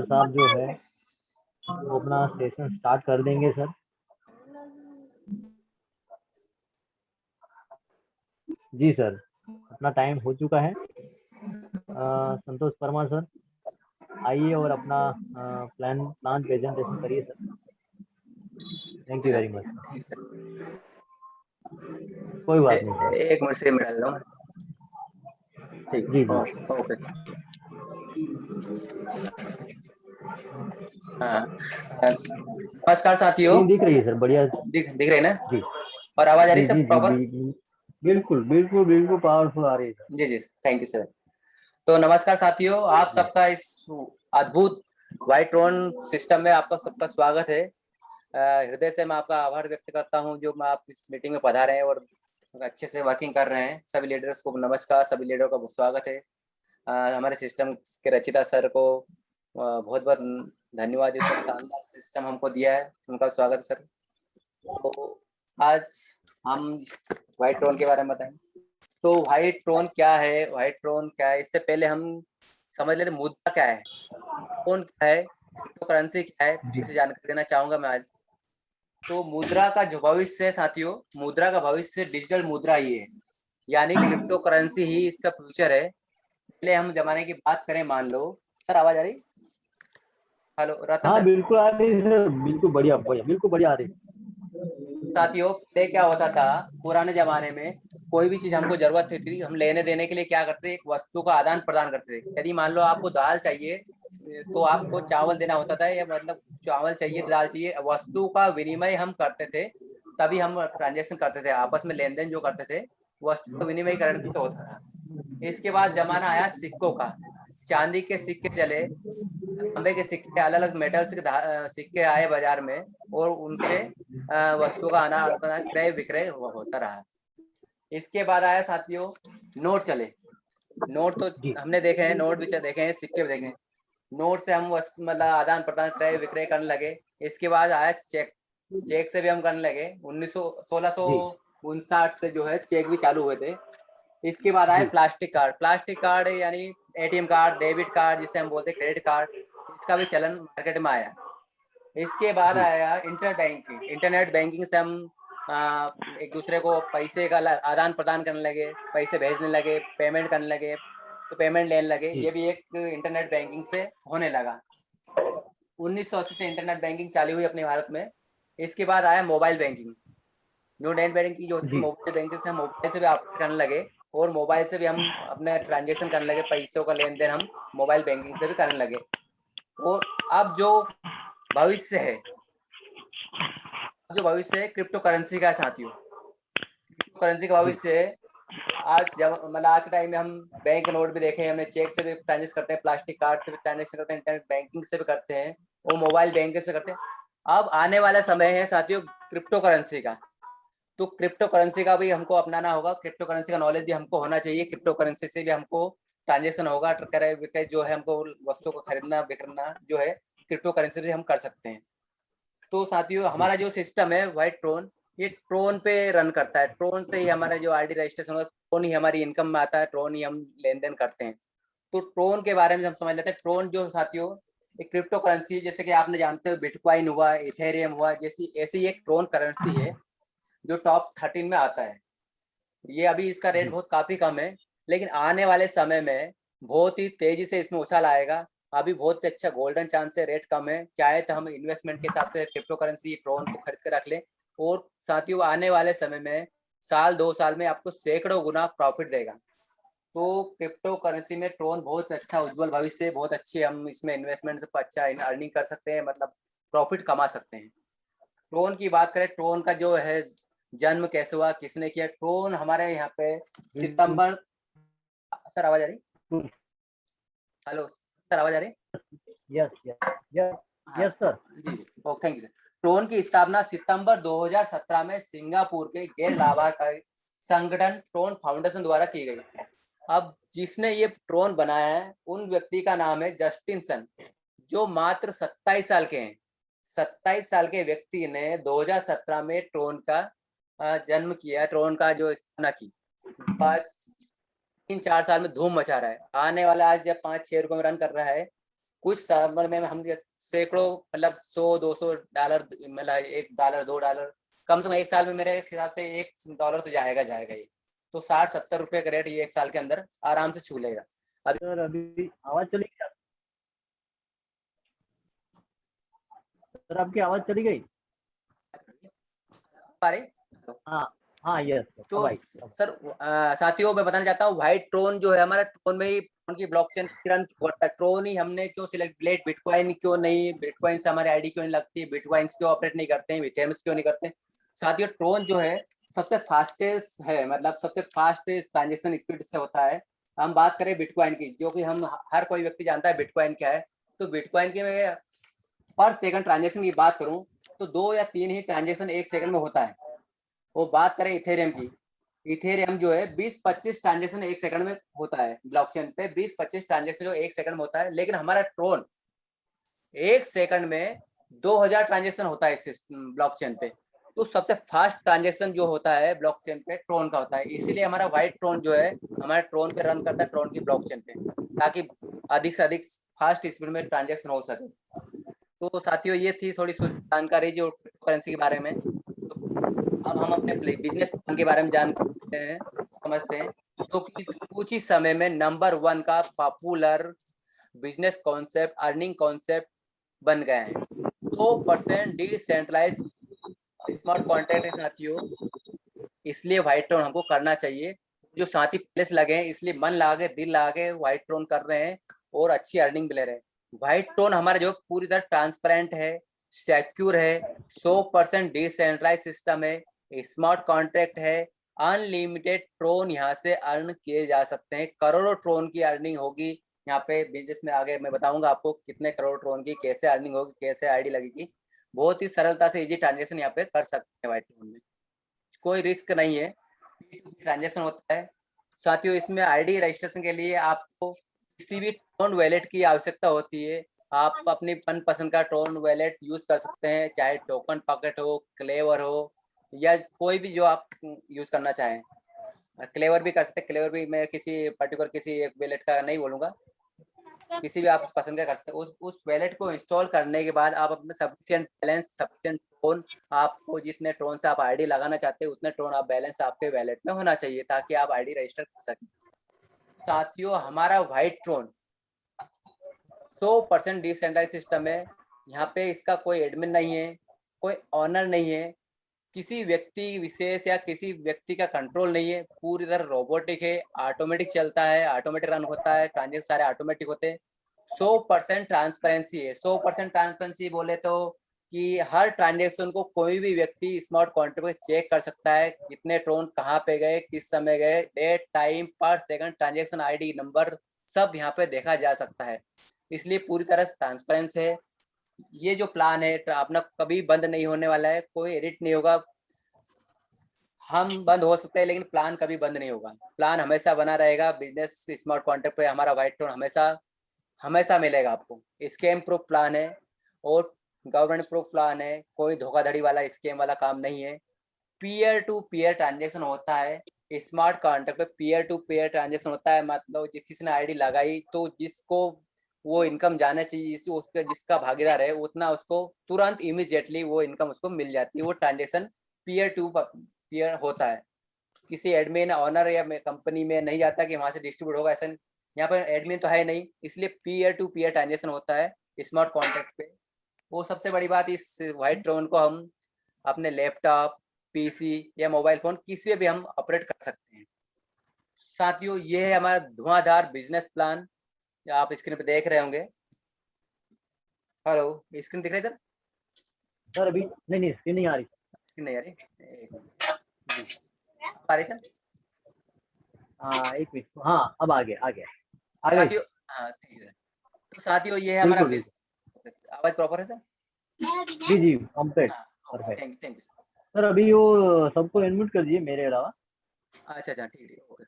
साहब जो है वो अपना सेशन स्टार्ट कर देंगे सर। जी सर, अपना टाइम हो चुका है। संतोष परमार सर, आइए और अपना प्लान प्रेजेंटेशन करिए sir. Thank you very much. कोई बात नहीं सर। एक मिनट से मैं डाल रहा हूँ। ठीक, जी जी। ओके। हाँ, नमस्कार साथियों। स्क्रीन दिख रही है सर? बढ़िया। दिख रही है ना? जी और आवाज आ रही जी है सब जी जी प्रॉपर? बिल्कुल बिल्कुल बिल्कुल पावरफुल आ रही है सर। जी जी, थैंक यू सर। तो नमस्कार साथियों, आप जी सबका इस अद्भुत व्हाइट ड्रोन सिस्टम में आपका सबका स्वागत है। हृदय से मैं आपका आभार व्यक्त करता हूं जो मैं आप इस मीटिंग में पधारे हैं और अच्छे से वर्किंग कर रहे हैं। सभी लीडर्स को नमस्कार, सभी लीडरों का स्वागत है। हमारे सिस्टम के रचिता सर को बहुत बहुत धन्यवाद, इतना शानदार सिस्टम हमको दिया है, उनका स्वागत है सर। तो आज हम व्हाइट ड्रोन के बारे में बताएंगे। तो व्हाइट ड्रोन क्या है, व्हाइट ड्रोन क्या है, इससे पहले हम समझ लेते मुद्रा क्या है, ड्रोन क्या है, क्रिप्टो करेंसी क्या है, जी थोड़ी सी जानकारी देना चाहूंगा मैं आज। तो मुद्रा का जो भविष्य है साथियों, मुद्रा का भविष्य डिजिटल मुद्रा ही है, यानी क्रिप्टो करेंसी ही इसका फ्यूचर है। पहले हम जमाने की बात करें, मान लो सर आवाज आ रही? हेलो रतन हाँ सर। बिल्कुल आ रही है सर, बिल्कुल बढ़िया बढ़िया, बिल्कुल बढ़िया आ रही है। साथियों पहले क्या होता था, पुराने जमाने में कोई भी चीज हमको जरूरत थी, हम लेने देने के लिए क्या करते थे, एक वस्तु का आदान प्रदान करते थे। यदि मान लो आपको दाल चाहिए तो आपको चावल देना होता था, या मतलब चावल चाहिए, दाल चाहिए, वस्तु का विनिमय हम करते थे। तभी हम ट्रांजेक्शन करते थे, आपस में लेन देन जो करते थे वस्तु का विनिमय करने से होता था। इसके बाद जमाना आया सिक्कों का। चांदी के सिक्के चले, तांबे के सिक्के, अलग अलग मेटल्स के सिक्के आए बाजार में, और उनसे वस्तु का आना क्रय विक्रय होता रहा। इसके बाद आया साथियों नोट चले। नोट तो जी हमने देखे हैं, नोट भी देखे हैं, सिक्के भी देखे हैं। नोट से हम मतलब आदान प्रदान क्रय विक्रय करने लगे। इसके बाद आया चेक। चेक से भी हम करने लगे। जी 1659 से जो है चेक भी चालू हुए थे। इसके बाद आए जी प्लास्टिक कार्ड। प्लास्टिक कार्ड यानी एटीएम कार्ड, डेबिट कार्ड जिसे हम बोलते हैं, क्रेडिट कार्ड, इसका भी चलन मार्केट में आया। इसके बाद जी आया इंटरनेट बैंकिंग। इंटरनेट बैंकिंग से हम एक दूसरे को पैसे का आदान प्रदान करने लगे, पैसे भेजने लगे, पेमेंट करने लगे, तो पेमेंट लेने लगे। जी ये भी एक इंटरनेट बैंकिंग से होने लगा। 1980 से इंटरनेट बैंकिंग चालू हुई अपने भारत में। इसके बाद आया मोबाइल बैंकिंग। जो नेट बैंकिंग जो होती थी, जी मोबाइल बैंकिंग से हम मोबाइल से भी ऑपरेट करने लगे, और मोबाइल से भी हम अपने ट्रांजेक्शन करने लगे, पैसों का लेन देन हम मोबाइल बैंकिंग से भी करने लगे। और अब जो भविष्य है, जो भविष्य है क्रिप्टो करेंसी का है साथियों। क्रिप्टो करेंसी का जी भविष्य है, आज जब मतलब आज के टाइम में हम बैंक नोट भी देखे हैं, हमने चेक से भी ट्रांजेक्शन करते हैं, प्लास्टिक कार्ड से भी ट्रांजेक्शन करते हैं, इंटरनेट बैंकिंग से भी करते हैं, वो मोबाइल बैंकिंग से करते हैं। अब आने वाला समय है साथियों क्रिप्टो करेंसी का। तो क्रिप्टो करेंसी का भी हमको अपनाना होगा, क्रिप्टो करेंसी का नॉलेज भी हमको होना चाहिए। क्रिप्टो करेंसी से भी हमको ट्रांजेक्शन होगा, क्रय विक्रय जो है, हमको वस्तु को खरीदना बिकना जो है क्रिप्टो करेंसी से हम कर सकते हैं। तो साथियों जी हमारा जो सिस्टम है व्हाइट ट्रोन, ये ट्रोन पे रन करता है। ट्रोन से ही हमारा जो आईडी रजिस्ट्रेशन होता है, ट्रोन ही हमारी इनकम में आता है, ट्रोन ही हम लेन देन करते हैं। तो ट्रोन के बारे में हम समझ लेते हैं। ट्रोन जो साथियों एक क्रिप्टो करेंसी, जैसे कि आपने जानते हो बिटकॉइन हुआ, इथेरियम हुआ, जैसी ऐसी एक ट्रोन करेंसी है जो टॉप 13 में आता है। ये अभी इसका रेट जी बहुत काफी कम है, लेकिन आने वाले समय में बहुत ही तेजी से इसमें उछाल आएगा। अभी बहुत अच्छा गोल्डन चांस है, रेट कम है, चाहे तो हम इन्वेस्टमेंट के हिसाब से क्रिप्टो करेंसी ट्रोन को खरीद कर रख लें। और साथियों आने वाले समय में साल 2 साल में आपको सैकड़ों गुना प्रॉफिट देगा। तो क्रिप्टो करेंसी में ट्रोन बहुत अच्छा उज्जवल भविष्य है, बहुत अच्छे हम इसमें इन्वेस्टमेंट से अच्छा अर्निंग कर सकते हैं, मतलब प्रॉफिट कमा सकते हैं। ट्रोन की बात करें, ट्रोन का जो है जन्म कैसे हुआ, किसने किया। ट्रोन हमारे यहाँ पे बिल्कुल। सितंबर, सर आवाज आ रही? हेलो सर आवाज आ रही? यस यस यस हाँ यस तो सर। जी जी, okay, thank you sir. Tron की स्थापना सितंबर 2017 में सिंगापुर के गैर लाभकारी संगठन ट्रोन फाउंडेशन द्वारा की गई। अब जिसने ये ट्रोन बनाया है उन व्यक्ति का नाम है जस्टिन सन, जो मात्र 27 साल के हैं। 27 साल के व्यक्ति ने 2017 में ट्रोन का जन्म किया, ट्रोन का जो स्थापना की। आज 3-4 साल में धूम मचा रहा है। आने वाला आज जब 5-6 रुपए में रन कर रहा है, कुछ समय में हम सैकड़ों मतलब $100-200 मतलब $1 $2 कम से कम एक साल में मेरे हिसाब से $1 तो जाएगा ही। तो 60-70 रुपए का रेट ये एक साल के अंदर आराम से छू लेगा। सर अभी आवाज चली गई सर, आपकी आवाज चली गई। हाँ हाँ यस तो सर साथियों मैं बताना चाहता हूँ व्हाइट ट्रोन जो है हमारा, ट्रोन में ही उनकी ब्लॉकचेन तुरंत होता है। ट्रोन ही हमने क्यों सिलेक्ट, बिटकॉइन क्यों नहीं, बिटकॉइन से हमारी आईडी क्यों नहीं लगती, बिटकॉइंस क्यों ऑपरेट नहीं करते हैं, इथेरियम क्यों नहीं करते हैं। साथियों ट्रोन जो है सबसे फास्टेस्ट है, मतलब सबसे फास्ट ट्रांजेक्शन स्पीड से होता है। हम बात करें बिटकॉइन की, जो कि हम हर कोई व्यक्ति जानता है बिटकॉइन क्या है। तो बिटकॉइन के मैं पर सेकंड ट्रांजेक्शन की बात करूं तो 2 या 3 ही ट्रांजेक्शन एक सेकंड में होता है। वो बात करें इथेरियम की, इथेरियम जो है 20-25 ट्रांजेक्शन एक सेकंड में होता है ब्लॉकचेन पे, 20-25 ट्रांजेक्शन जो एक सेकंड में होता है। लेकिन हमारा ट्रोन एक सेकंड में 2000 ट्रांजेक्शन होता है इस ब्लॉकचेन पे। तो सबसे फास्ट ट्रांजेक्शन जो होता है ब्लॉकचेन पे ट्रोन का होता है, इसीलिए हमारा व्हाइट ट्रोन जो है हमारे ट्रोन पे रन करता है, ट्रोन की ब्लॉकचेन पे, ताकि अधिक से अधिक फास्ट स्पीड में ट्रांजेक्शन हो सके। तो साथियों ये थी थोड़ी जानकारी जो करेंसी के बारे में। अब हम अपने बिजनेस प्लान के बारे में जानते हैं, समझते हैं। तो कुछ ही समय में नंबर 1 का popular business concept, earning concept बन गए हैं। 2% डिसेंट्रलाइज स्मार्ट कॉन्ट्रैक्ट है साथियों, इसलिए व्हाइट ट्रोन हमको करना चाहिए। जो साथी पहले से लगे हैं, इसलिए मन लगा के दिल लगा के व्हाइट ट्रोन कर रहे हैं और अच्छी अर्निंग भी ले रहे हैं। व्हाइट ट्रोन हमारा जो पूरी तरह ट्रांसपेरेंट है, सिक्योर है, 100% डिसेंट्रलाइज सिस्टम है, स्मार्ट कॉन्ट्रैक्ट है, अनलिमिटेड ट्रोन यहाँ से अर्न किए जा सकते हैं। करोड़ों ट्रोन की अर्निंग होगी यहाँ पे बिजनेस में। आगे मैं बताऊंगा आपको कितने करोड़ ट्रोन की कैसे अर्निंग होगी, कैसे आईडी लगेगी। बहुत ही सरलता से इजी ट्रांजेक्शन यहाँ पे कर सकते हैं व्हाइट ट्रोन में, कोई रिस्क नहीं है, ट्रांजेक्शन होता है। साथियों इसमें आईडी रजिस्ट्रेशन के लिए आपको किसी भी ट्रोन वैलेट की आवश्यकता होती है। आप अपनी मनपसंद का ट्रोन वैलेट यूज कर सकते हैं, चाहे टोकन पॉकेट हो, क्लेवर हो, या कोई भी जो आप यूज करना चाहें। क्लेवर भी कर सकते हैं, क्लेवर भी मैं किसी पर्टिकुलर किसी एक वैलेट का नहीं बोलूंगा, किसी भी आप पसंद का कर सकते हैं। उस वैलेट को इंस्टॉल करने के बाद आप अपने सफिशिएंट बैलेंस, सफिशिएंट ट्रोन, आपको जितने ट्रोन से आप आईडी लगाना चाहते हैं उतने ट्रोन आप बैलेंस आपके वैलेट में होना चाहिए, ताकि आप आईडी रजिस्टर कर सकें। साथियों हमारा व्हाइट ट्रोन 100% डिसेंट्रलाइज सिस्टम है। यहाँ पे इसका कोई एडमिन नहीं है, कोई ऑनर नहीं है, किसी व्यक्ति विशेष या किसी व्यक्ति का कंट्रोल नहीं है। पूरी तरह रोबोटिक है, ऑटोमेटिक चलता है, ऑटोमेटिक रन होता है, ट्रांजेक्शन सारे ऑटोमेटिक होते हैं। 100% ट्रांसपेरेंसी है। 100% ट्रांसपेरेंसी बोले तो कि हर ट्रांजेक्शन को कोई भी व्यक्ति स्मार्ट कॉन्ट्रैक्ट पे चेक कर सकता है, कितने ट्रोन कहाँ पे गए, किस समय गए, डेट, टाइम, पर सेकंड, ट्रांजेक्शन आईडी नंबर, सब यहाँ पे देखा जा सकता है। इसलिए पूरी तरह से ट्रांसपेरेंस है। ये जो प्लान है अपना कभी बंद नहीं होने वाला है, कोई एडिट नहीं होगा। हम बंद हो सकते हैं लेकिन प्लान कभी बंद नहीं होगा, प्लान हमेशा बना रहेगा। बिजनेस स्मार्ट कॉन्ट्रैक्ट पे हमारा व्हाइट ट्रोन हमेशा हमेशा मिलेगा आपको। स्कैम प्रूफ प्लान है और गवर्नमेंट प्रूफ प्लान है, कोई धोखाधड़ी वाला स्कैम वाला काम नहीं है। पीयर टू पीयर ट्रांजेक्शन होता है स्मार्ट कॉन्ट्रैक्ट पे, पीयर टू पीयर ट्रांजेक्शन होता है। मतलब किसी ने आईडी लगाई तो जिसको वो इनकम जाना चाहिए, उस पर जिसका भागीदार है उतना उसको तुरंत इमीडिएटली वो इनकम उसको मिल जाती है। वो ट्रांजेक्शन पीयर टू पीयर होता है, किसी एडमिन ऑनर या कंपनी में नहीं जाता कि वहां से डिस्ट्रीब्यूट होगा, ऐसा यहाँ पर एडमिन तो है नहीं, इसलिए पीयर टू पीयर ट्रांजेक्शन होता है स्मार्ट कॉन्ट्रैक्ट पे। वो सबसे बड़ी बात, इस व्हाइट ट्रोन को हम अपने लैपटॉप, पीसी या मोबाइल फोन किसी भी हम ऑपरेट कर सकते हैं। साथियों ये है हमारा धुआंधार बिजनेस प्लान, आप स्क्रीन पे देख रहे होंगे। हेलो, स्क्रीन दिख रही है सर अभी नहीं स्क्रीन नहीं आ रही। स्क्रीन नहीं आ रही, आ रही सर? हाँ एक मिनट, हाँ अब आ गया आ गई। साथियों हाँ ठीक है। तो साथियों ये है हमारा बिल्कुल आवाज प्रॉपर है सर? जी जी कम्प्लीट हाँ okay, perfect. Thank you sir. Sir अभी वो सबको अनम्यूट कर दीजिए मेरे अलावा। अच्छा अच्छा ठीक है ओके।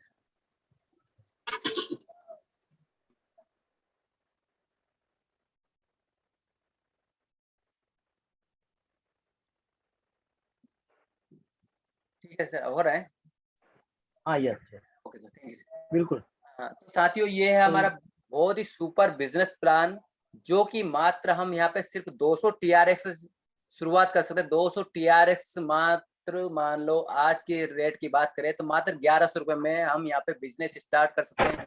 ठीक है सर, हो रहा है। हाँ yes okay sir, thank you. बिल्कुल। हाँ तो साथियों ये है तो हमारा बहुत ही सुपर बिजनेस प्लान, जो कि मात्र हम यहाँ पे सिर्फ 200 TRX से शुरुआत कर सकते हैं। 200 TRX मात्र, मान लो आज के रेट की बात करें तो मात्र 1100 रुपए में हम यहाँ पे बिजनेस स्टार्ट कर सकते हैं।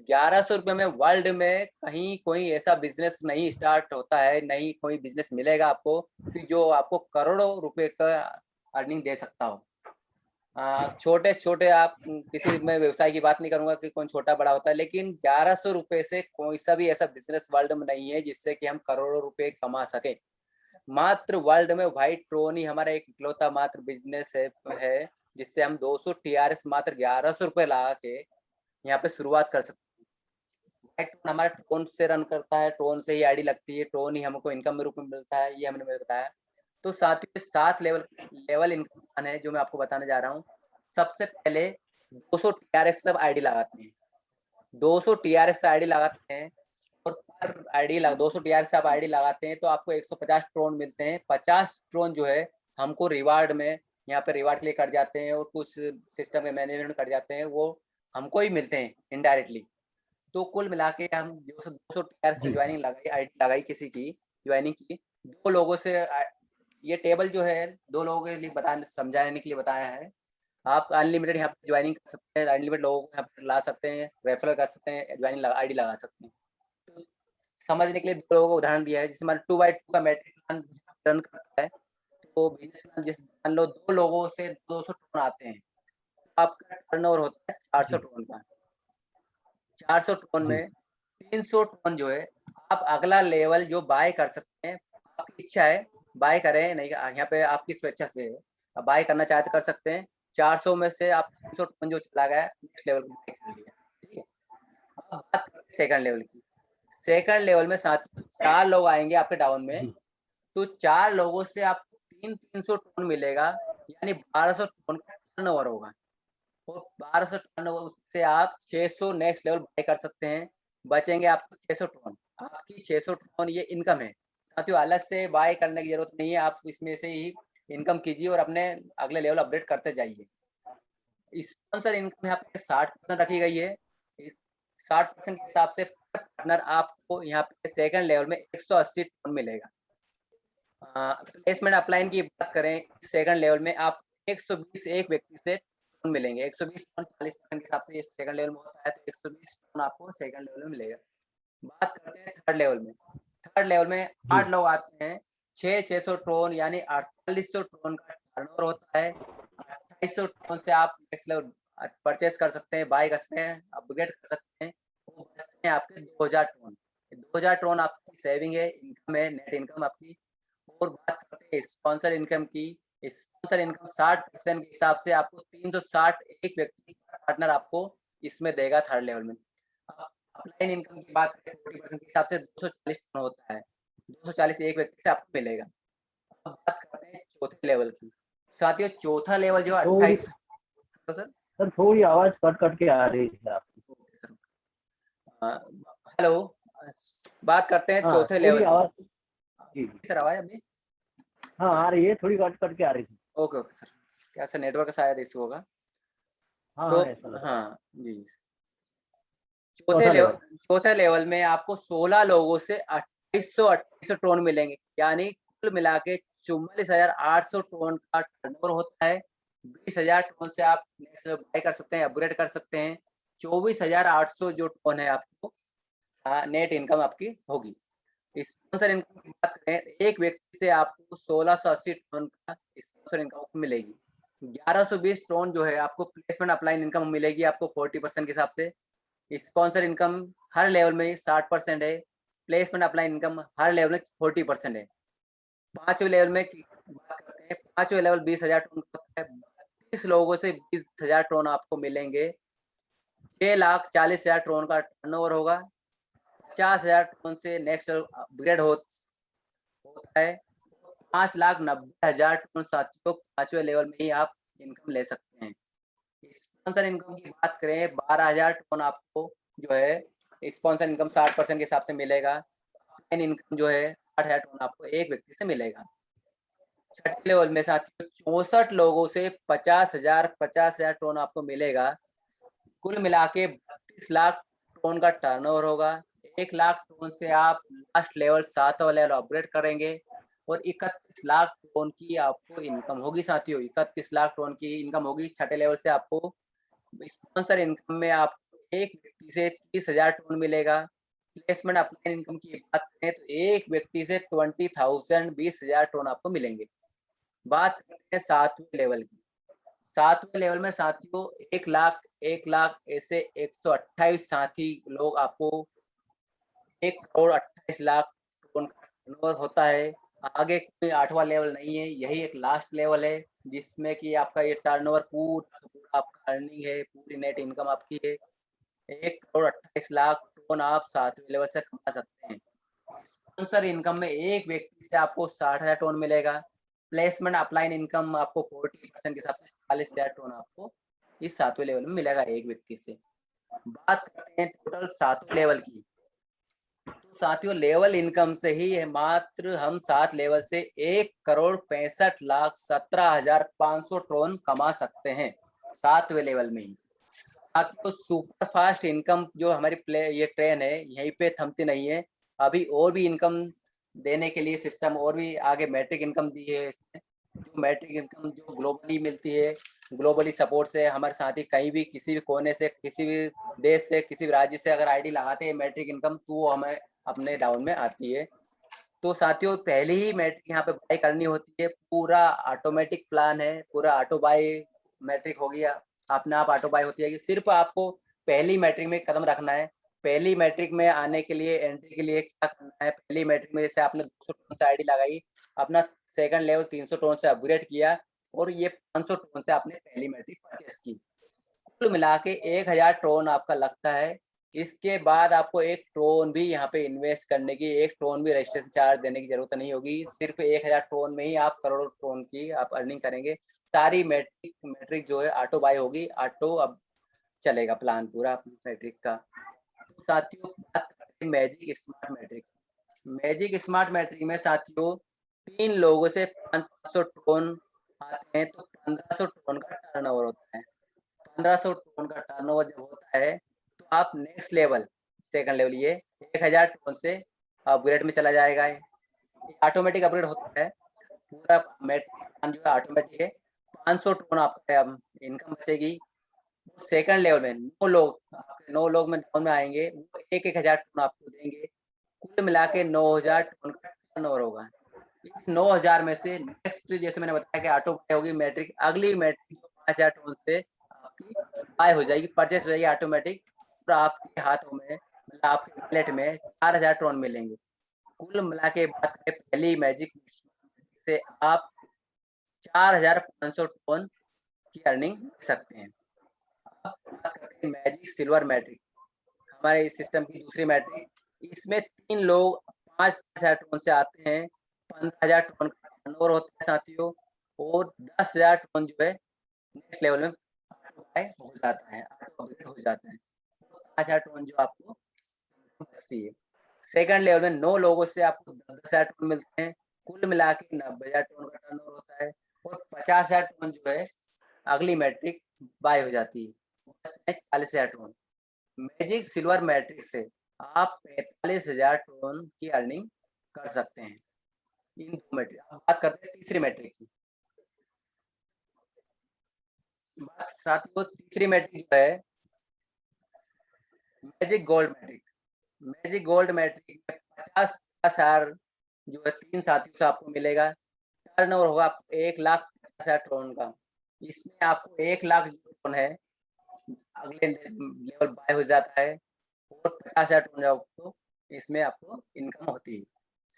1100 रुपए में वर्ल्ड में कहीं कोई ऐसा बिजनेस नहीं स्टार्ट होता है, नहीं कोई बिजनेस मिलेगा आपको कि जो आपको करोड़ों रुपए का अर्निंग दे सकता हो। छोटे से छोटे आप किसी में व्यवसाय की बात नहीं करूंगा कि कौन छोटा बड़ा होता है, लेकिन 1100 रुपए से कोई सा भी ऐसा बिजनेस वर्ल्ड में नहीं है जिससे कि हम करोड़ों रुपए कमा सके। मात्र वर्ल्ड में व्हाइट ट्रोन ही हमारा एक इकलौता मात्र बिजनेस है जिससे हम 200 TRS मात्र 1100 रुपए लगा के यहाँ पे शुरुआत कर सकते हैं। व्हाइट ट्रोन हमारा ट्रोन से रन करता है, ट्रोन से ही आईडी लगती है, ट्रोन ही हमको इनकम में रूप में मिलता है, ये हमने बताया। तो साथ 7 लेवल इनकम प्लान है जो मैं आपको बताने जा रहा हूँ। सबसे पहले 200 TRX सब आईडी लगाते हैं, 200 TRX आईडी लगाते हैं और पर आईडी 200 TRX आप आईडी लगाते हैं तो आपको 150 ट्रोन मिलते हैं। 50 ट्रोन जो है हमको रिवार्ड में यहाँ पे रिवार्ड के लिए कट जाते हैं और कुछ सिस्टम के मैनेजमेंट कट जाते हैं, वो हमको ही मिलते हैं इनडायरेक्टली। तो कुल मिला के हम 200 TRX से जी ज्वाइनिंग लगाई, आईडी लगाई किसी की ज्वाइनिंग की, 2 लोगों से ये टेबल जो है 2 लोगों के लिए बताने समझाने के लिए बताया है। आप अनलिमिटेड यहाँ पे ज्वाइनिंग कर सकते हैं, अनलिमिटेड लोगों को यहाँ पे ला सकते हैं, रेफर कर सकते हैं, ज्वाइनिंग आईडी लगा सकते हैं। तो समझने के लिए 2 लोगों को उदाहरण दिया है, जिससे मान 2x2 का मैट्रिक प्लान रन करता है। तो बिजनेस प्लान जिस मान लो 2 लोगों से 200 टोन आते हैं, तो आपका टर्नओवर होता है 400 जी टोन का। 400 टोन जी में 300 टोन जो है आप अगला लेवल जो बाय कर सकते हैं, आपकी इच्छा है बाय करें नहीं, यहाँ पे आपकी स्वेच्छा से है, आप बाय करना चाहे तो कर सकते हैं। 400 में से आप 300 टोन जो चला गया नेक्स्ट लेवल को बाय कर लिया, ठीक है। अब बात करते हैं सेकंड लेवल की। सेकंड लेवल में साथ 4 लोग आएंगे आपके डाउन में, जी तो 4 लोगों से आपको 300 टोन मिलेगा, यानी 1200 टोन का टर्नओवर होगा। और 1200 टर्नओवर से आप 600 नेक्स्ट लेवल बाय कर सकते हैं, बचेंगे आपको 600 टोन। आपकी 600 टोन ये इनकम है। साथियों अलग से बाय करने की जरूरत नहीं है, आप इसमें से ही इनकम कीजिए और अपने अगले लेवल अपडेट करते जाइए। स्पॉन्सर इनकम यहाँ पे 60% रखी गई है। 60% के हिसाब से पर पार्टनर आपको यहाँ पे सेकंड लेवल में 180 टोन मिलेगा। प्लेसमेंट अपलाइन की बात करें सेकंड लेवल में आप 120 एक व्यक्ति से टोन मिलेंगे। 120 टोन 40% के हिसाब से ये सेकंड लेवल में होता है, तो 120 टोन आपको सेकंड लेवल में मिलेगा। बात करते हैं थर्ड लेवल में। थर्ड लेवल में 8 जी लोग आते हैं, 600 टोन यानी 4800 टोन का टर्नओवर होता है। 2800 टोन से आप नेक्स्ट लेवल परचेस कर सकते हैं, बाय कर सकते हैं, अपग्रेड कर सकते हैं। वो बचते हैं आपके 2000 टोन। 2000 टोन आपकी सेविंग है, इनकम है, नेट इनकम आपकी। और बात करते हैं स्पॉन्सर इनकम की। स्पॉन्सर इनकम 60% के हिसाब से आपको 360 एक व्यक्ति पार्टनर आपको इसमें देगा थर्ड लेवल में। अपलाइन इनकम की बात करें 40% के हिसाब से 240 होता है, 240 एक व्यक्ति से आपको मिलेगा। अब बात करते हैं चौथे लेवल की। साथियों चौथा लेवल जो थोड़ी 28, तो सर सर थोड़ी आवाज कट कट के आ रही है आपकी। हेलो, बात करते हैं हाँ चौथे थोड़ी लेवल की। आवाज। जी जी सर आवाज अभी हाँ आ रही है, थोड़ी कट कट के आ रही थी। ओके ओके सर, क्या सर नेटवर्क का शायद इशू होगा। हाँ तो हाँ ऐसा लग रहा है। हाँ जी, चौथा लेवल। चौथे लेवल में आपको 16 लोगों से 2800 टोन मिलेंगे, यानी कुल मिला के 44,800 टोन का टर्नओवर होता है। 20,000 टोन से आप नेक्स्ट लेवल बाय कर सकते हैं, अपग्रेड कर सकते हैं। 24,800 जो टोन है आपको नेट इनकम आपकी होगी। स्पॉन्सर इनकम की बात करें, एक व्यक्ति से आपको 1680 टोन का स्पॉन्सर इनकम मिलेगी। 1120 टोन जो है आपको प्लेसमेंट अपलाइन इनकम मिलेगी आपको 40% के हिसाब से। स्पॉन्सर इनकम हर लेवल में 60% है, प्लेसमेंट अपलाइन इनकम हर लेवल में 40% है। पांचवें लेवल में बात करते हैं, पांचवें लेवल 20,000 टोन का है। 30 लोगों से 20,000 टोन आपको मिलेंगे। 6,40,000 टोन का टर्नओवर होगा। 50,000 टोन से नेक्स्ट अपग्रेड होता है। 5,90,000 टोन साथियों 5वें लेवल में ही आप इनकम ले सकते हैं। स्पॉन्सर इनकम की बात करें 12,000 टोन आपको जो है स्पॉन्सर इनकम 60% के हिसाब से मिलेगा। इनकम जो है 8,000 टोन आपको एक व्यक्ति से मिलेगा। छठे लेवल में साथियों 64 लोगों से 50,000 टोन आपको मिलेगा। कुल मिला के 32 लाख टोन का टर्नओवर होगा। 1 लाख टन से आप लास्ट लेवल 7वां लेवल अपग्रेड करेंगे और 31 लाख टन की आपको इनकम होगी साथियों। 31 लाख टन की इनकम होगी। छठे लेवल से आपको स्पॉन्सर इनकम में आपको एक व्यक्ति से 30,000 टन मिलेगा। प्लेसमेंट अपलाइन इनकम की बात करें तो एक व्यक्ति से 20,000 20,000 टन आपको मिलेंगे। बात करते हैं 7वें लेवल की। 7वें लेवल में साथियों 1 लाख ऐसे 128 साथी लोग आपको 1,28,00,000 टन का टर्नओवर होता है। आगे कोई 8वां लेवल नहीं है, यही एक लास्ट लेवल है जिसमें कि आपका ये टर्नओवर पूरा आपका अर्निंग है, पूरी नेट इनकम आपकी है। 1,28,00,000 टन आप 7वें लेवल से कमा सकते हैं। स्पॉन्सर इनकम में एक व्यक्ति से आपको 60,000 टन मिलेगा। प्लेसमेंट अपलाइन इनकम आपको 40% के हिसाब से 40,000 टन आपको इस 7वें लेवल में मिलेगा एक व्यक्ति से। बात करते हैं टोटल 7वें लेवल की। तो साथियों लेवल इनकम से ही है मात्र हम 7 लेवल से 1,65,17,500 टन कमा सकते हैं 7वें लेवल में ही। साथियों सुपर फास्ट इनकम जो हमारी ये ट्रेन है यहीं पे थमती नहीं है। अभी और भी इनकम देने के लिए सिस्टम और भी आगे मैट्रिक इनकम दी है इसमें। जो मैट्रिक इनकम जो ग्लोबली मिलती है, ग्लोबली सपोर्ट से हमारे साथी कहीं भी किसी भी कोने से, किसी भी देश से, किसी भी राज्य से अगर आईडी लगाते हैं मैट्रिक इनकम तो वो हमें अपने डाउन में आती है। तो साथियों पहले ही मैट्रिक यहाँ पे बाई करनी होती है। पूरा ऑटोमेटिक प्लान है, पूरा ऑटो बाई मैट्रिक हो गया, अपने आप ऑटो बाई होती है। सिर्फ आपको पहली मैट्रिक में कदम रखना है। पहली मैट्रिक में आने के लिए, एंट्री के लिए क्या करना है, पहली मैट्रिक में जैसे आपने 200 टन से आईडी लगाई, अपना सेकंड लेवल 300 टन से अपग्रेड किया और ये 500 टन से आपने पहली मैट्रिक परचेस की। कुल मिला के 1,000 टन आपका लगता है। इसके बाद आपको 1 टन भी यहाँ पे इन्वेस्ट करने की, 1 टन भी रजिस्ट्रेशन चार्ज देने की जरूरत नहीं होगी। सिर्फ 1,000 टन में ही आप करोड़ों टन की आप अर्निंग करेंगे। सारी मैट्रिक जो है ऑटो बाय होगी, ऑटो अब चलेगा प्लान पूरा मैट्रिक का। तो साथियों बात करते हैं magic smart matrix. Magic smart matrix में साथियों 3 लोगों से 500 टन आते हैं तो 1500 टन का टर्नओवर होता है। 1500 टन का टर्नओवर जब होता है तो आप नेक्स्ट लेवल, सेकंड लेवल ये 1,000 टन से अपग्रेड में चला जाएगा। ये ऑटोमेटिक अपग्रेड होता है। पूरा मैट्रिक प्लान जो है ऑटोमेटिक है। 500 टन आपका इनकम बचेगी। सेकंड लेवल में 9 लोग में डाउन में आएंगे, वो 1,000 टन आपको देंगे। कुल मिला के 9,000 टन का टर्नओवर होगा। इस 9,000 में से नेक्स्ट जैसे मैंने बताया कि ऑटो बाय होगी मैट्रिक, अगली मैट्रिक 5,000 टन से आपकी बाय हो जाएगी, परचेस हो जाएगी ऑटोमेटिक। और आपके हाथों में मतलब आपके वॉलेट में 4,000 टन मिलेंगे। कुल मिला के बात करें पहली मैजिक से आप 4,500 टन की अर्निंग कर सकते हैं। अब बात करते हैं मैजिक सिल्वर मैट्रिक, हमारे इस सिस्टम की दूसरी मैट्रिक। इसमें 3 लोग 5,000 टन से आते हैं। 15,000 टन का टर्नओवर होता है साथियों और 10,000 टन जो है नेक्स्ट लेवल में ऑटो बाय हो जाता है, ऑटो अपग्रेड हो जाता है। 5,000 टन जो आपको बचती है। सेकंड लेवल में 9 लोगों से आपको 10,000 टन मिलते हैं। कुल मिला के 90,000 टन का टर्नओवर होता है और 50,000 टन जो है अगली मैट्रिक बाय हो जाती है। 40,000 टन मैजिक सिल्वर मैट्रिक से आप 45,000 टन की अर्निंग कर सकते हैं इन 2 मैट्रिक। अब बात करते हैं तीसरी मैट्रिक की। साथियों तीसरी मैट्रिक जो है magic gold matrix. Magic gold matrix में 50,000 जो है 3 साथियों से आपको मिलेगा। टर्नओवर होगा आपको 1,50,000 टन का। इसमें आपको 1 लाख जो टन है अगले लेवल बाय हो जाता है और 50,000 टन आपको इसमें आपको इनकम होती है।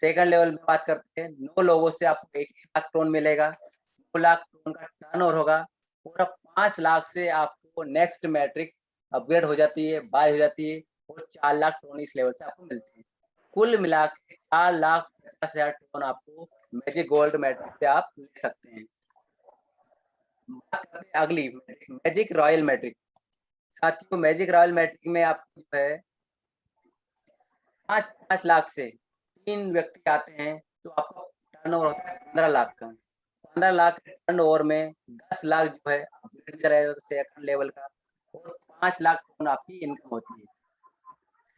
सेकंड लेवल में बात करते हैं 9 लोगों से आपको 1 लाख टन मिलेगा। 2 लाख टन का टर्नओवर होगा और अब 5 लाख से आपको नेक्स्ट मैट्रिक अपग्रेड हो जाती है, बाय हो जाती है और 4 लाख टन इस लेवल से आपको मिलते हैं। कुल मिला के 4,50,000 टन आपको मैजिक गोल्ड मैट्रिक से आप ले सकते हैं। बात करते हैं अगली मैजिक रॉयल मैट्रिक। साथियों मैजिक रॉयल मैट्रिक में आपको जो है 5 लाख से 3 व्यक्ति आते हैं तो आपका टर्नओवर होता है 15 लाख का। 15 लाख के टर्नओवर में 10 लाख जो है अपग्रेड रहेगा सेकंड लेवल का और 5 लाख टन आपकी इनकम होती है।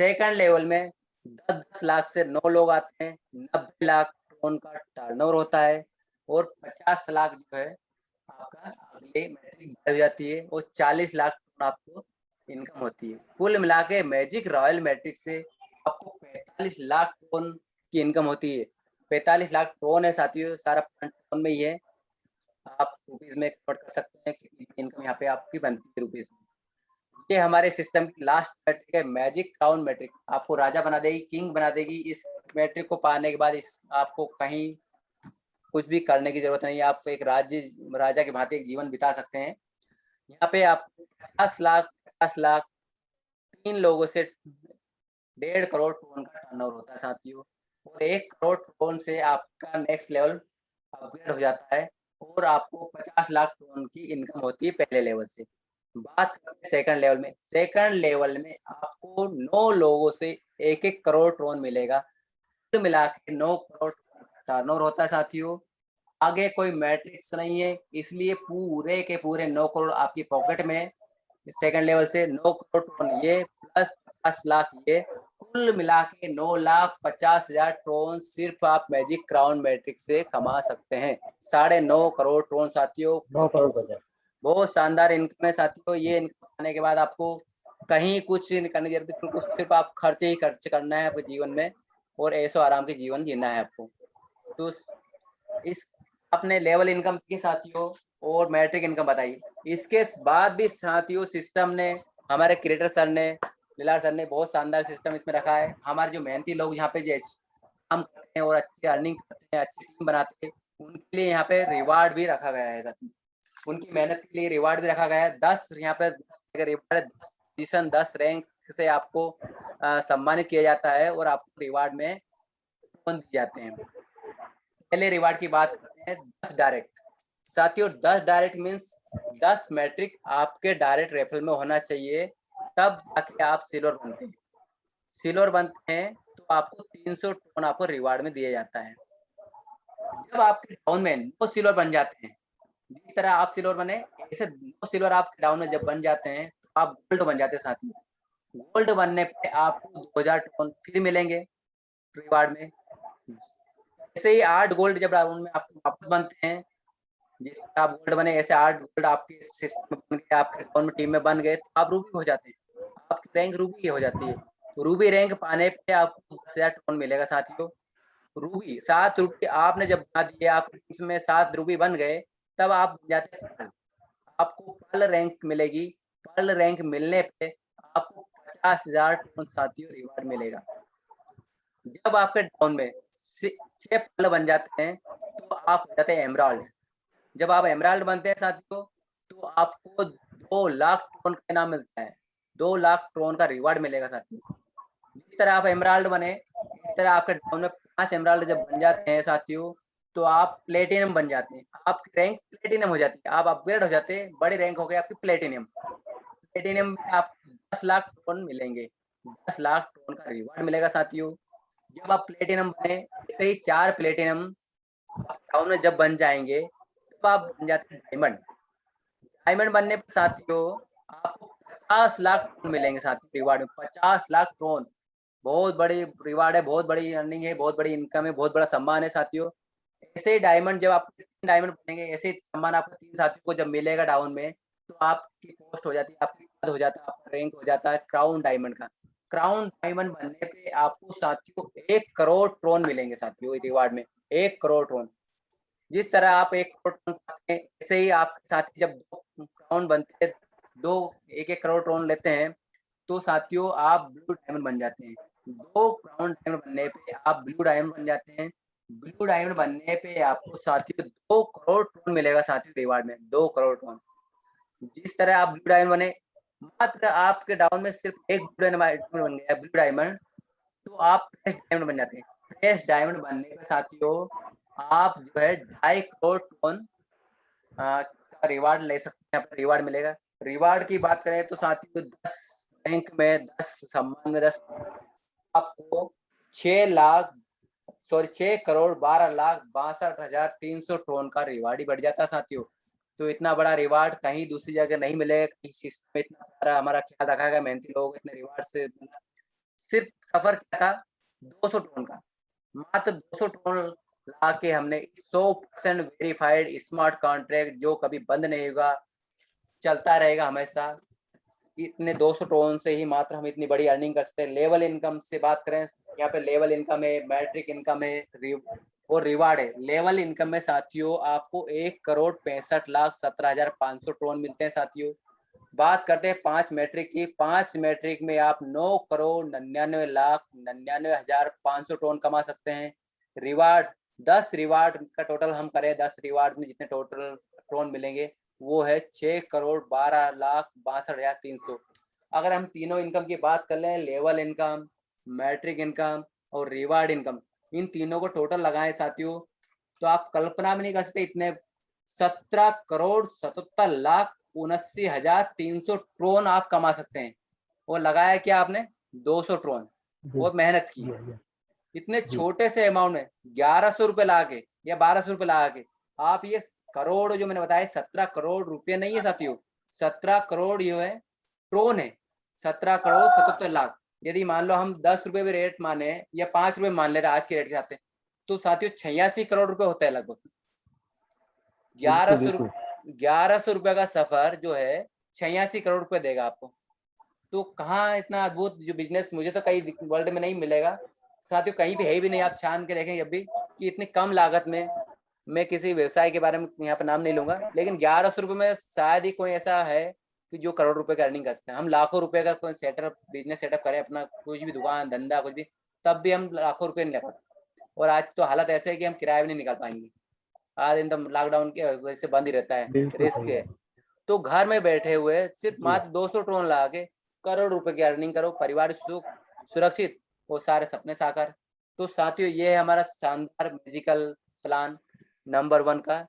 सेकंड लेवल में 10 लाख से 9 लोग आते हैं, 90 लाख टोन का टर्नओवर होता है और 50 लाख जो है आपका अगले मैट्रिक बढ़ जाती है और 40 लाख टोन आपको इनकम होती है। कुल मिला के मैजिक रॉयल मैट्रिक से आपको 45 लाख टोन की इनकम होती है। 45 लाख टोन है साथियों, सारा टोन में ही है। आप रुपीज में कन्वर्ट कर सकते हैं कितनी इनकम यहाँ पे आपकी बनती है रुपीज में। ये हमारे सिस्टम की लास्ट मैट्रिक है, मैजिक क्राउन मैट्रिक। आपको राजा बना देगी, किंग बना देगी। इस मैट्रिक को पाने के बाद इस आपको कहीं कुछ भी करने की जरूरत नहीं है। आप एक राजा के भांति एक जीवन बिता सकते हैं। यहाँ पे आपको 50 लाख 3 लोगों से 1.5 करोड़ टोन का टर्नओवर होता है साथियों, और 1 करोड़ टोन से आपका नेक्स्ट लेवल अपग्रेड हो जाता है और आपको 50 लाख टोन की इनकम होती है पहले लेवल से। बात करते हैं सेकंड लेवल में। सेकंड लेवल में आपको 9 लोगों से 1-1 करोड़ टोन मिलेगा। कुल मिला के 9 करोड़ टर्नओवर होता है साथियों। आगे कोई मैट्रिक्स नहीं है, इसलिए पूरे के पूरे 9 करोड़ आपकी पॉकेट में। सेकंड लेवल से 9 करोड़ टोन ये प्लस 50 लाख ये, कुल मिला के 9,50,000 टोन सिर्फ आप मैजिक क्राउन मैट्रिक्स से कमा सकते हैं। 9.5 करोड़ टोन साथियों, 9 करोड़ बजट। बहुत शानदार इनकम है साथियों। ये इनकम आने के बाद आपको कहीं कुछ करने की जरूरत नहीं, सिर्फ आप खर्चे ही खर्च करना है आपके जीवन में और ऐशो आराम के जीवन जीना है आपको। तो इस अपने लेवल इनकम की साथियों और मैट्रिक इनकम बताई। इसके बाद भी साथियों सिस्टम ने, हमारे क्रिएटर सर ने, लिलार सर ने बहुत शानदार सिस्टम इसमें रखा है। हमारे जो मेहनती लोग यहाँ पे काम करते हैं और अच्छी अर्निंग करते हैं, अच्छी टीम बनाते हैं, उनके लिए यहाँ पे रिवार्ड भी रखा गया है। उनकी मेहनत के लिए रिवार्ड भी रखा गया है। 10 यहाँ पे रिवार्ड है, 10 पोजीशन 10 रैंक से आपको सम्मानित किया जाता है और आपको रिवार्ड में टोकन दिए जाते हैं। पहले रिवार्ड की बात करते हैं 10 डायरेक्ट। साथियों 10 डायरेक्ट मीन्स 10 मैट्रिक आपके डायरेक्ट रेफरल में होना चाहिए, तब जाके आप सिल्वर बनते हैं। सिल्वर बनते हैं तो आपको 300 टोन आपको रिवार्ड में दिया जाता है। जब आपके डाउन में 9 सिल्वर बन जाते हैं, जिस तरह आप सिल्वर बने ऐसे 9 सिल्वर आपके डाउन में जब बन जाते हैं तो आप गोल्ड बन जाते हैं साथियों। गोल्ड बनने पे आपको 2000 टोन फिर मिलेंगे रिवार्ड में। ऐसे ही 8 गोल्ड जब डाउन में आपके वापस बनते हैं, जिस तरह आप गोल्ड बने ऐसे 8 गोल्ड आपके सिस्टम में बन गए, आपके अकाउंट में टीम में बन गए, तो आप रूबी हो जाते हैं। आपकी रैंक रूबी हो जाती है। रूबी रैंक पाने पे आपको 10,000 टोन मिलेगा साथियों। रूबी 7 रूबी आपने जब बना दिए, आपकी टीम में 7 रूबी बन गए, तब आप बन जाते हैं पर्ल। आपको पर्ल रैंक मिलेगी। पर्ल रैंक मिलने पे आपको 50,000 टोन साथियों रिवार्ड मिलेगा। जब आपके डाउन में 6 पर्ल बन जाते हैं तो आप हो जाते हैं एमराल्ड। जब आप एमराल्ड बनते हैं साथियों तो आपको 2 लाख टोन का इनाम मिलता है। 2 लाख टोन का रिवार्ड मिलेगा साथियों। जिस तरह आप एमराल्ड बने, इस तरह आपके डाउन में 5 एमराल्ड जब बन जाते हैं साथियों, तो आप प्लेटिनम बन जाते हैं। आपकी रैंक प्लेटिनम हो जाती है, आप अपग्रेड हो जाते हैं, बड़ी रैंक हो गई आपकी प्लेटिनम। प्लेटिनम में आपको 10 लाख टोन मिलेंगे। 10 लाख टोन का रिवार्ड मिलेगा साथियों। जब आप प्लेटिनम बने, ऐसे ही 4 प्लेटिनम आप डाउन में जब बन जाएंगे, तब आप बन जाते हैं डायमंड। डायमंड बनने पर साथियों आपको 50 लाख टोन मिलेंगे साथियों रिवार्ड में। 50 लाख टोन बहुत बड़ी रिवार्ड है, बहुत बड़ी अर्निंग है, बहुत बड़ी इनकम है, बहुत बड़ा सम्मान है साथियों। ऐसे ही डायमंड जब आप 3 डायमंड बनेंगे, ऐसे ही सम्मान आपको 3 साथियों को जब मिलेगा डाउन में, तो आपकी पोस्ट हो जाती है, आपकी पद हो जाता है, आपका रैंक हो जाता है क्राउन डायमंड का। क्राउन डायमंड बनने पे आपको साथियों 1 करोड़ टोन मिलेंगे साथियों रिवार्ड में। 1 करोड़ टोन। जिस तरह आप 1 करोड़ टोन पाते हैं, ऐसे ही आपके साथी जब 2 क्राउन बनते हैं, 2 1-1 करोड़ टोन लेते हैं, तो साथियों आप ब्लू डायमंड बन जाते हैं। 2 क्राउन डायमंड बनने पे आप ब्लू डायमंड बन जाते हैं। ब्लू डायमंड बनने पे आपको साथियों 2 करोड़ टोन मिलेगा साथियों रिवार्ड में, 2 करोड़ टोन। जिस तरह आप ब्लू डायमंड बने, मात्र आपके डाउन में सिर्फ 1 ब्लू डायमंड बन गया ब्लू डायमंड, तो आप फ्रेश डायमंड बन जाते हैं। फ्रेश डायमंड बनने पे साथियों आप जो है 2.5 करोड़ टोन का रिवार्ड ले सकते हैं, आपको रिवार्ड मिलेगा। रिवार्ड की बात करें तो साथियों 10 रैंक में 10 सम्मान में 10 आपको 6 लाख 6 करोड़ 12,62,300 टोन का रिवार्ड ही बढ़ जाता है साथियों। तो इतना बड़ा रिवार्ड कहीं दूसरी जगह नहीं मिलेगा। कहीं सिस्टम में इतना सारा हमारा ख्याल रखा गया, मेहनती लोग इतने रिवार्ड से सिर्फ सफर क्या था, 200 ड्रोन का, मात्र 200 ड्रोन ला के हमने 100% वेरीफाइड स्मार्ट कॉन्ट्रैक्ट जो कभी बंद नहीं होगा, चलता रहेगा हमेशा। इतने 200 ड्रोन से ही मात्र हम इतनी बड़ी अर्निंग कर सकते हैं। लेवल इनकम से बात करें, यहाँ पे लेवल इनकम है, मैट्रिक इनकम है और रिवार्ड है। लेवल इनकम में साथियों आपको 1,65,17,500 ड्रोन मिलते हैं साथियों। बात करते हैं 5 मैट्रिक की। 5 मैट्रिक में आप 9,99,99,500 टोन कमा सकते हैं। रिवार्ड 10 रिवार्ड का टोटल हम करें, 10 रिवार्ड में जितने टोटल टोन मिलेंगे वो है 6,12,62,300। अगर हम तीनों इनकम की बात कर लें, लेवल इनकम, मैट्रिक इनकम और रिवार्ड इनकम, इन तीनों को टोटल लगाएं साथियों, तो आप कल्पना भी नहीं कर सकते इतने 17,77,79,300 ट्रोन आप कमा सकते हैं। और लगाया क्या आपने? 200 ट्रोन जी और मेहनत की। जी इतने जी छोटे से अमाउंट में 1100 रुपए ला के या 1200 रुपए ला के आप ये करोड़ जो मैंने बताया, 17 करोड़ रुपए नहीं है साथियों, 17 करोड़ ये है ट्रोन है, 17,77,00,000। यदि मान लो हम 10 रुपए भी रेट माने या 5 रुपए मान ले रहे आज के रेट के हिसाब से, तो साथियों 86 करोड़ रुपए होता है लगभग। बिल्कुल बिल्कुल 1100 रुपए का सफर जो है 86 करोड़ रुपए देगा आपको। तो कहाँ इतना अद्भुत जो बिजनेस, मुझे तो कहीं वर्ल्ड में नहीं मिलेगा साथियों, कहीं भी है भी नहीं। आप छान के देखें जब भी कि इतनी कम लागत में, मैं किसी व्यवसाय के बारे में यहाँ पे नाम नहीं लूंगा, लेकिन 1100 रुपए में शायद ही कोई ऐसा है कि जो करोड़ रुपए का अर्निंग कर सकते हैं। हम लाखों रुपए का कोई सेटअप बिजनेस सेटअप करें अपना, कुछ भी दुकान धंधा कुछ भी, तब भी हम लाखों रुपए नहीं लगा सकते। और आज तो हालत ऐसे है कि हम किराया भी नहीं निकाल पाएंगे। आज इन तो लॉकडाउन की वजह से बंद ही रहता है, बिल्कुल रिस्क सही है। बात। तो घर में बैठे हुए सिर्फ जी मात्र 200 ट्रोन लगा के करोड़ रुपए की अर्निंग करो, परिवार सुख सुरक्षित और सारे सपने साकार। तो साथियों ये है हमारा शानदार मैजिकल प्लान नंबर 1 का।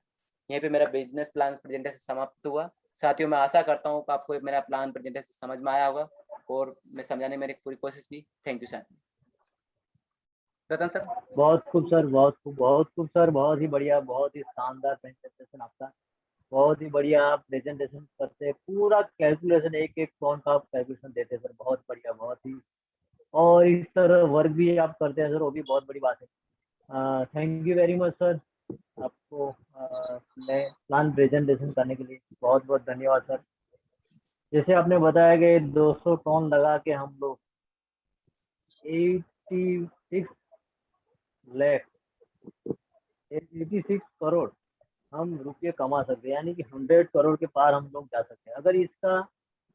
यहीं पे मेरा बिजनेस प्लान प्रेजेंटेशन समाप्त हुआ। साथियों मैं आशा करता हूँ कि आपको मेरा प्लान प्रेजेंटेशन समझ में आया होगा और मैं समझाने में मेरी पूरी कोशिश की। थैंक यू साथियों। रतन सर। बहुत खूब सर, बहुत खूब, बहुत खूब सर, बहुत ही बढ़िया, बहुत ही शानदार प्रेजेंटेशन आपका। बहुत ही बढ़िया आप प्रेजेंटेशन करते हैं, पूरा कैलकुलेशन, एक एक टोन का आप कैलकुलेशन देते हैं सर, बहुत बढ़िया, बहुत ही। और इस तरह वर्क भी आप करते हैं सर, वो भी बहुत बड़ी बात है। Thank you very much sir, आपको प्लान प्रेजेंटेशन करने के लिए बहुत बहुत धन्यवाद सर। जैसे आपने बताया कि 200 टोन लगा के हम लोग 86 लाख 86 करोड़ हम रुपये कमा सकते हैं, यानी कि 100 करोड़ के पार हम लोग जा सकते हैं। अगर इसका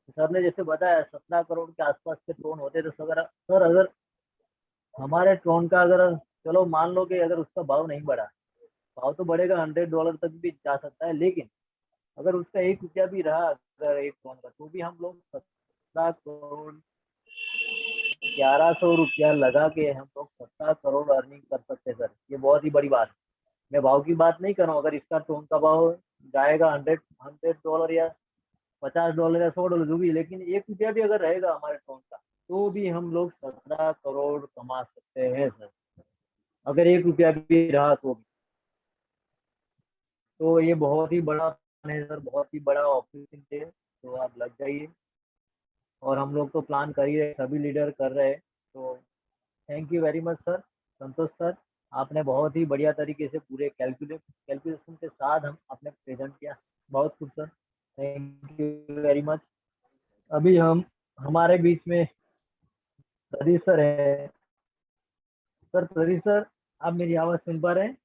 सर ने जैसे बताया 17 करोड़ के आसपास के ट्रोन होते, तो सर अगर हमारे ट्रोन का अगर चलो मान लो कि अगर उसका भाव नहीं बढ़ा, भाव तो बढ़ेगा, $100 तक भी जा सकता है, लेकिन अगर उसका 1 रुपया भी रहा अगर एक ट्रोन का, तो भी हम लोग 17 करोड़ 1100 रुपया लगा के हम लोग 17 करोड़ अर्निंग कर सकते हैं सर। ये बहुत ही बड़ी बात है। मैं भाव की बात नहीं कर रहा हूँ, अगर इसका ट्रोन का भाव जाएगा $100 या $50 या $100 जो भी, लेकिन 1 रुपया भी अगर रहेगा हमारे ट्रोन का, तो भी हम लोग 17 करोड़ कमा सकते हैं सर, अगर 1 रुपया भी रहा तो भी। तो ये बहुत ही बड़ा प्लान है सर, बहुत ही बड़ा अपॉर्चुनिटी है, तो आप लग जाइए। और हम लोग तो प्लान कर ही रहे, सभी लीडर कर रहे हैं। तो thank you very much sir, Santosh sir, आपने बहुत ही बढ़िया तरीके से पूरे कैलकुलेशन के साथ हम आपने प्रेजेंट किया, बहुत खूब sir, thank you very much. अभी हम हमारे बीच में प्रदीप सर है। सर प्रदीप सर, आप मेरी आवाज़ सुन पा रहे हैं?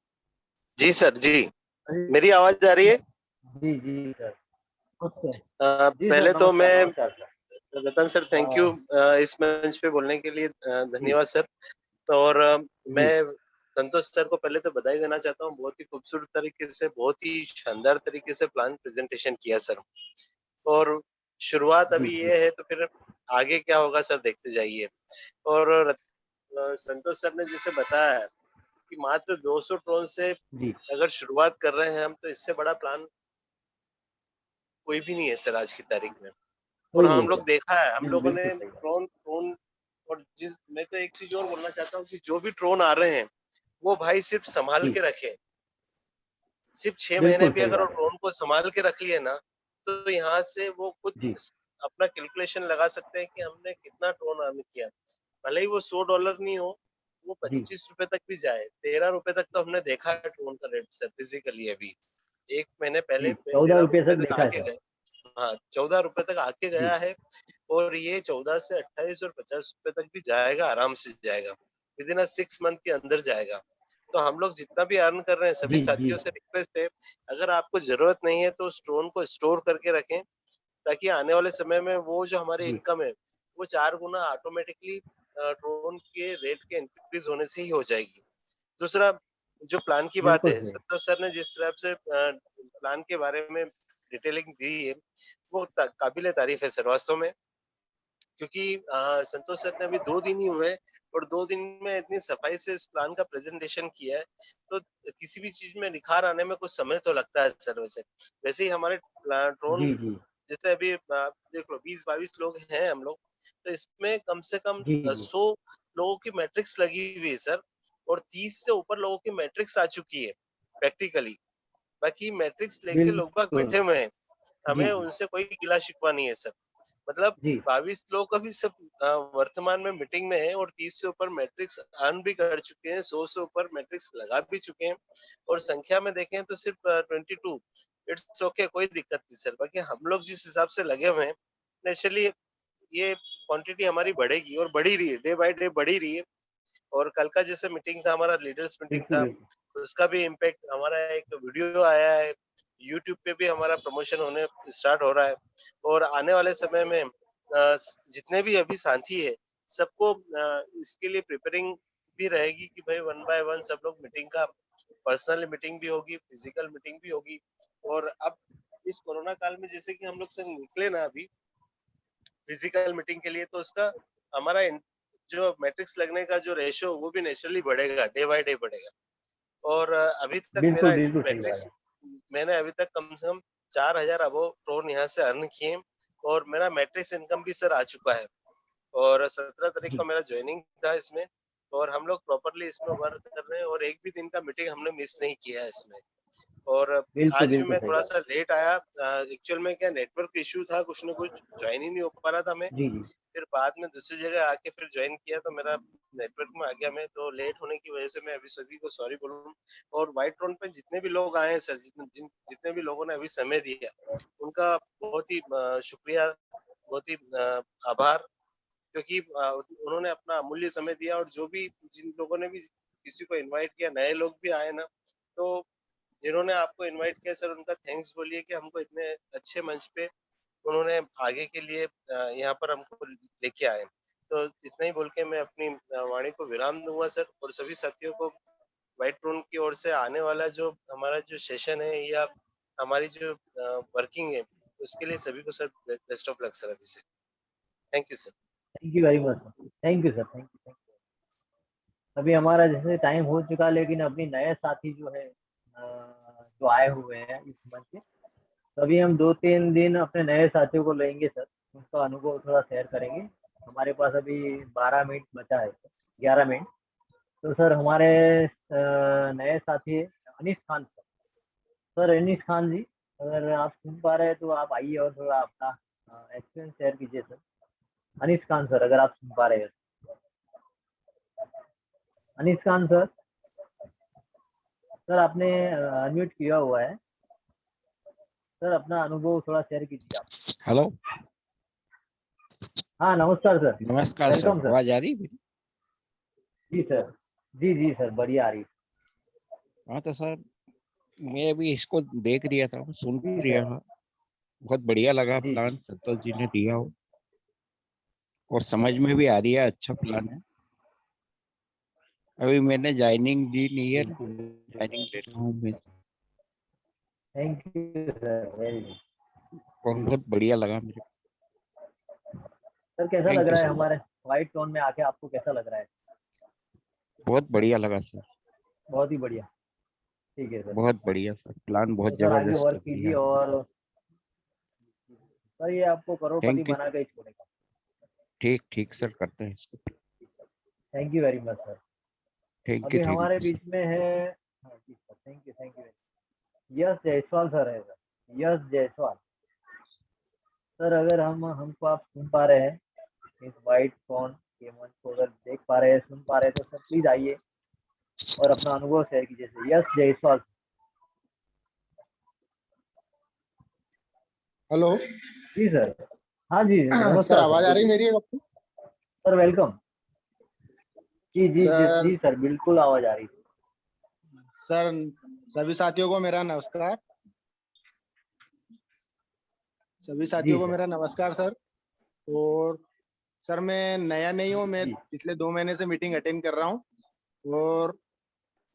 जी सर जी, प्रदीप- मेरी आवाज आ रही है? जी जी सर, नमस्ते। जी पहले सर तो नमस्कार, मैं नमस्कार sir. Ratan sir thank you इस मंच पे बोलने के लिए जी धन्यवाद सर। तो और जी मैं संतोष सर को पहले तो बधाई देना चाहता हूँ, बहुत ही खूबसूरत तरीके से, बहुत ही शानदार तरीके से प्लान प्रेजेंटेशन किया सर। और शुरुआत जी अभी जी ये है, तो फिर आगे क्या होगा सर देखते जाइए। और संतोष सर ने जैसे बताया कि मात्र 200 ट्रोन से जी, अगर शुरुआत कर रहे हैं हम, तो इससे बड़ा प्लान कोई भी नहीं है सर आज की तारीख में। और कोई नहीं हम लोग सर, देखा है, हम जी लोगों ने बिल्कुल सही बात। ड्रोन ड्रोन और मैं तो एक चीज और बोलना चाहता हूँ कि जो भी ड्रोन आ रहे हैं वो भाई सिर्फ संभाल जी के रखे। सिर्फ 6 महीने बिल्कुल भी सही अगर वो बात है। ड्रोन को संभाल के रख लिए ना, तो यहाँ से वो खुद जी अपना कैलकुलेशन लगा सकते हैं कि हमने कितना ड्रोन अर्न किया। भले ही वो $100 नहीं हो, वो जी 25 रुपए तक भी जाए, 13 रुपए तक तो हमने देखा है ड्रोन का रेट सर फिजिकली अभी। 1 महीने पहले जी, 14 13 रुपये रुपए तक तक देखा है आके सर। गए। हाँ, 14 रुपए तक आके जी गया है और ये 14 से 28 और 50 रुपए तक भी जाएगा, आराम से जाएगा। विदिन 6 मंथ के अंदर जाएगा। तो हम लोग जितना भी अर्न कर रहे हैं सभी जी जी साथियों से रिक्वेस्ट है, अगर आपको ज़रूरत नहीं है तो उस ड्रोन को स्टोर करके रखें, ताकि आने वाले समय में वो जो हमारी जी इनकम है, वो 4 गुना ऑटोमेटिकली ड्रोन के रेट के इंक्रीज़ होने से ही हो जाएगी। दूसरा जो प्लान की बात बिल्कुल है, सही। संतोष सर ने जिस तरह से प्लान के बारे में डिटेलिंग दी है, वो काबिले तारीफ है सर वास्तव में। क्योंकि संतोष सर ने अभी 2 दिन ही हुए और 2 दिन में इतनी सफाई से इस प्लान का प्रेजेंटेशन किया है, तो किसी भी चीज में निखार आने में कुछ समय तो लगता है सर। वैसे वैसे ही हमारे ड्रोन, जी जी जैसे अभी आप देख लो 20-22 लोग हैं हम लोग, तो इसमें कम से कम जी जी 100 लोगों की मैट्रिक्स लगी हुई है सर, और 30 से ऊपर लोगों की मैट्रिक्स आ चुकी है प्रैक्टिकली। बाकी मैट्रिक्स लेके लोग बाग बिल्कुल। बैठे हुए हैं, जी हमें जी उनसे कोई गिला शिकवा नहीं है सर। मतलब जी 22 लोग अभी सब वर्तमान में मीटिंग में है और 30 से ऊपर मैट्रिक्स अर्न भी कर चुके हैं, 100 से ऊपर मैट्रिक्स लगा भी चुके हैं, और संख्या में देखें तो सिर्फ 22। इट्स ओके, कोई दिक्कत नहीं सर। बाकी हम लोग जिस हिसाब से लगे हुए हैं, नेचुरली ये क्वांटिटी हमारी बढ़ेगी और बढ़ी रही है, डे बाय डे बढ़ी रही है। और कल का जैसे मीटिंग था, हमारा लीडर्स मीटिंग बिल्कुल था, बिल्कुल। उसका भी इम्पैक्ट, हमारा एक वीडियो आया है, यूट्यूब पे भी हमारा प्रमोशन होने स्टार्ट हो रहा है। और आने वाले समय में जितने भी अभी साथी है, सबको इसके लिए प्रिपेयरिंग भी रहेगी कि भाई वन बाय वन सब लोग मीटिंग का, पर्सनल मीटिंग भी होगी, फिजिकल मीटिंग भी होगी। और अब इस कोरोना काल में जैसे कि हम लोग से निकले ना अभी फिजिकल मीटिंग के लिए, तो उसका हमारा जो मैट्रिक्स लगने का जो रेशो, वो भी नेचुरली बढ़ेगा, डे बाय डे बढ़ेगा। और अभी तक बिल्कुल मेरा बिल्कुल सही बात मैट्रिक्स, है। मैंने अभी तक कम से कम 4000 अबव ड्रोन यहाँ से अर्न किए, और मेरा मैट्रिक्स इनकम भी सर आ चुका है। और 17 तारीख को जी मेरा ज्वाइनिंग था इसमें, और हम लोग प्रॉपरली इसमें वर्क कर रहे हैं, और एक भी दिन का मीटिंग हमने मिस नहीं किया है इसमें। और बिल्कुल आज भी बिल्कुल मैं सही थोड़ा बात सा लेट आया, एक्चुअल में क्या नेटवर्क इश्यू था, कुछ ना कुछ ज्वाइन ही नहीं हो पा रहा था मैं। है। जी जी फिर बाद में दूसरी जगह आके फिर ज्वाइन किया, तो मेरा नेटवर्क में आ गया, मैं तो लेट होने की वजह से मैं अभी सभी को सॉरी बोलूँ। और व्हाइट ड्रोन पे जितने भी लोग आए हैं सर, जितने भी लोगों ने अभी समय दिया, उनका बहुत ही शुक्रिया, बहुत ही आभार। क्योंकि उन्होंने अपना अमूल्य समय दिया, और जो भी जिन लोगों ने भी किसी को इनवाइट किया, नए लोग भी आए ना, तो जिन्होंने आपको इनवाइट किया सर, उनका थैंक्स बोलिए कि हमको इतने अच्छे मंच पे उन्होंने आगे के लिए यहाँ पर हमको लेके आए। तो इतना ही बोल के मैं अपनी वाणी को विराम दूंगा सर, और सभी साथियों को व्हाइट ड्रोन की ओर से आने वाला जो हमारा जो सेशन है, या हमारी जो वर्किंग है, उसके लिए सभी को sir best of luck sir अभी से। Thank you sir. Thank you very much sir. Thank you sir. Thank you. अभी हमारा जैसे टाइम हो चुका, लेकिन अभी नए साथी जो है जो आए हुए हैं इस मंच पे, तो अभी हम 2-3 दिन अपने नए साथियों को लेंगे सर, उसका अनुभव थोड़ा शेयर करेंगे। हमारे पास अभी 12 मिनट बचा है सर, 11 मिनट। तो सर हमारे नए साथी है अनीस खान सर। सर अनीस खान जी, अगर आप सुन पा रहे हैं तो आप आइए और थोड़ा अपना एक्सपीरियंस शेयर कीजिए सर। अनीस खान सर, अगर आप सुन पा रहे हैं। अनीस खान सर, सर आपने अनम्यूट किया हुआ है सर, अपना अनुभव थोड़ा शेयर कीजिए आप। हेलो, हाँ नमस्कार सर। नमस्कार वेलकम सर। सर। आवाज आ रही है मेरी? जी सर। जी सर, बढ़िया आ रही है। हाँ तो सर, मैं अभी इसको देख रिया था, सुन भी जी रिया सर। था। बहुत बढ़िया लगा जी प्लान संतोष जी ने दिया हो, और समझ में भी आ रही है, अच्छा प्लान है। अभी मैंने ज्वाइनिंग दी नहीं है, बिल्कुल। ज्वाइनिंग ले रहा हूँ मैं, thank you sir, very good. और बहुत बढ़िया लगा मेरे को। सर कैसा लग थैंक यू रहा है सो मच। हमारे व्हाइट टोन में आके, आपको कैसा लग रहा है? बहुत बढ़िया लगा सर, बहुत ही बढ़िया। ठीक है सर। बहुत बढ़िया सर, प्लान बहुत तो सर आगे जबरदस्त वर्क दिया कीजिए, आपने। और सर ये आपको करोड़पति थैंक यू। बना के ही छोड़ेगा। ठीक ठीक सर, करते हैं इसको। Thank you very much sir. Thank अभी हमारे यू सर। बीच में है, हाँ जी sir, thank you Yash Jaiswal sir है सर। यश जायसवाल सर, अगर हमको आप सुन पा रहे हैं इस वाइट फोन ये मंच को अगर देख पा रहे हैं, सुन पा रहे हैं, तो सर प्लीज आइए और अपना अनुभव शेयर कीजिए सर। यस जयसवाल। हेलो। जी सर। हाँ जी सर नमस्कार सर, आवाज आ रही बोलिए मेरी आपको? सर। वेलकम। जी जी जी सर जी सर, बिल्कुल आवाज आ रही है। सर सभी साथियों को मेरा नमस्कार। सभी जी साथियों को सर। मेरा नमस्कार सर। और सर मैं नया नहीं हूँ, मैं जी पिछले 2 महीने से मीटिंग अटेंड कर रहा हूँ और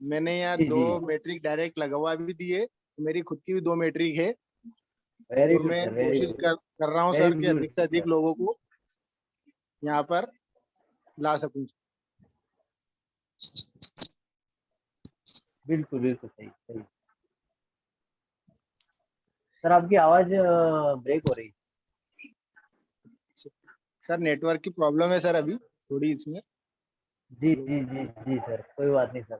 मैंने यहाँ जी दो जी। मैट्रिक डायरेक्ट लगवा भी दिए। मेरी खुद की भी 2 मैट्रिक है वेरी और गुड मैं सर, वेरी कोशिश गुड। कर रहा हूँ वेरी सर कि गुड अधिक से अधिक सर। लोगों को यहाँ पर ला सकूँ। बिल्कुल बिल्कुल सही सही। सर आपकी आवाज ब्रेक हो रही है। सर नेटवर्क की प्रॉब्लम है सर अभी थोड़ी इसमें। जी जी जी जी सर, कोई बात नहीं सर।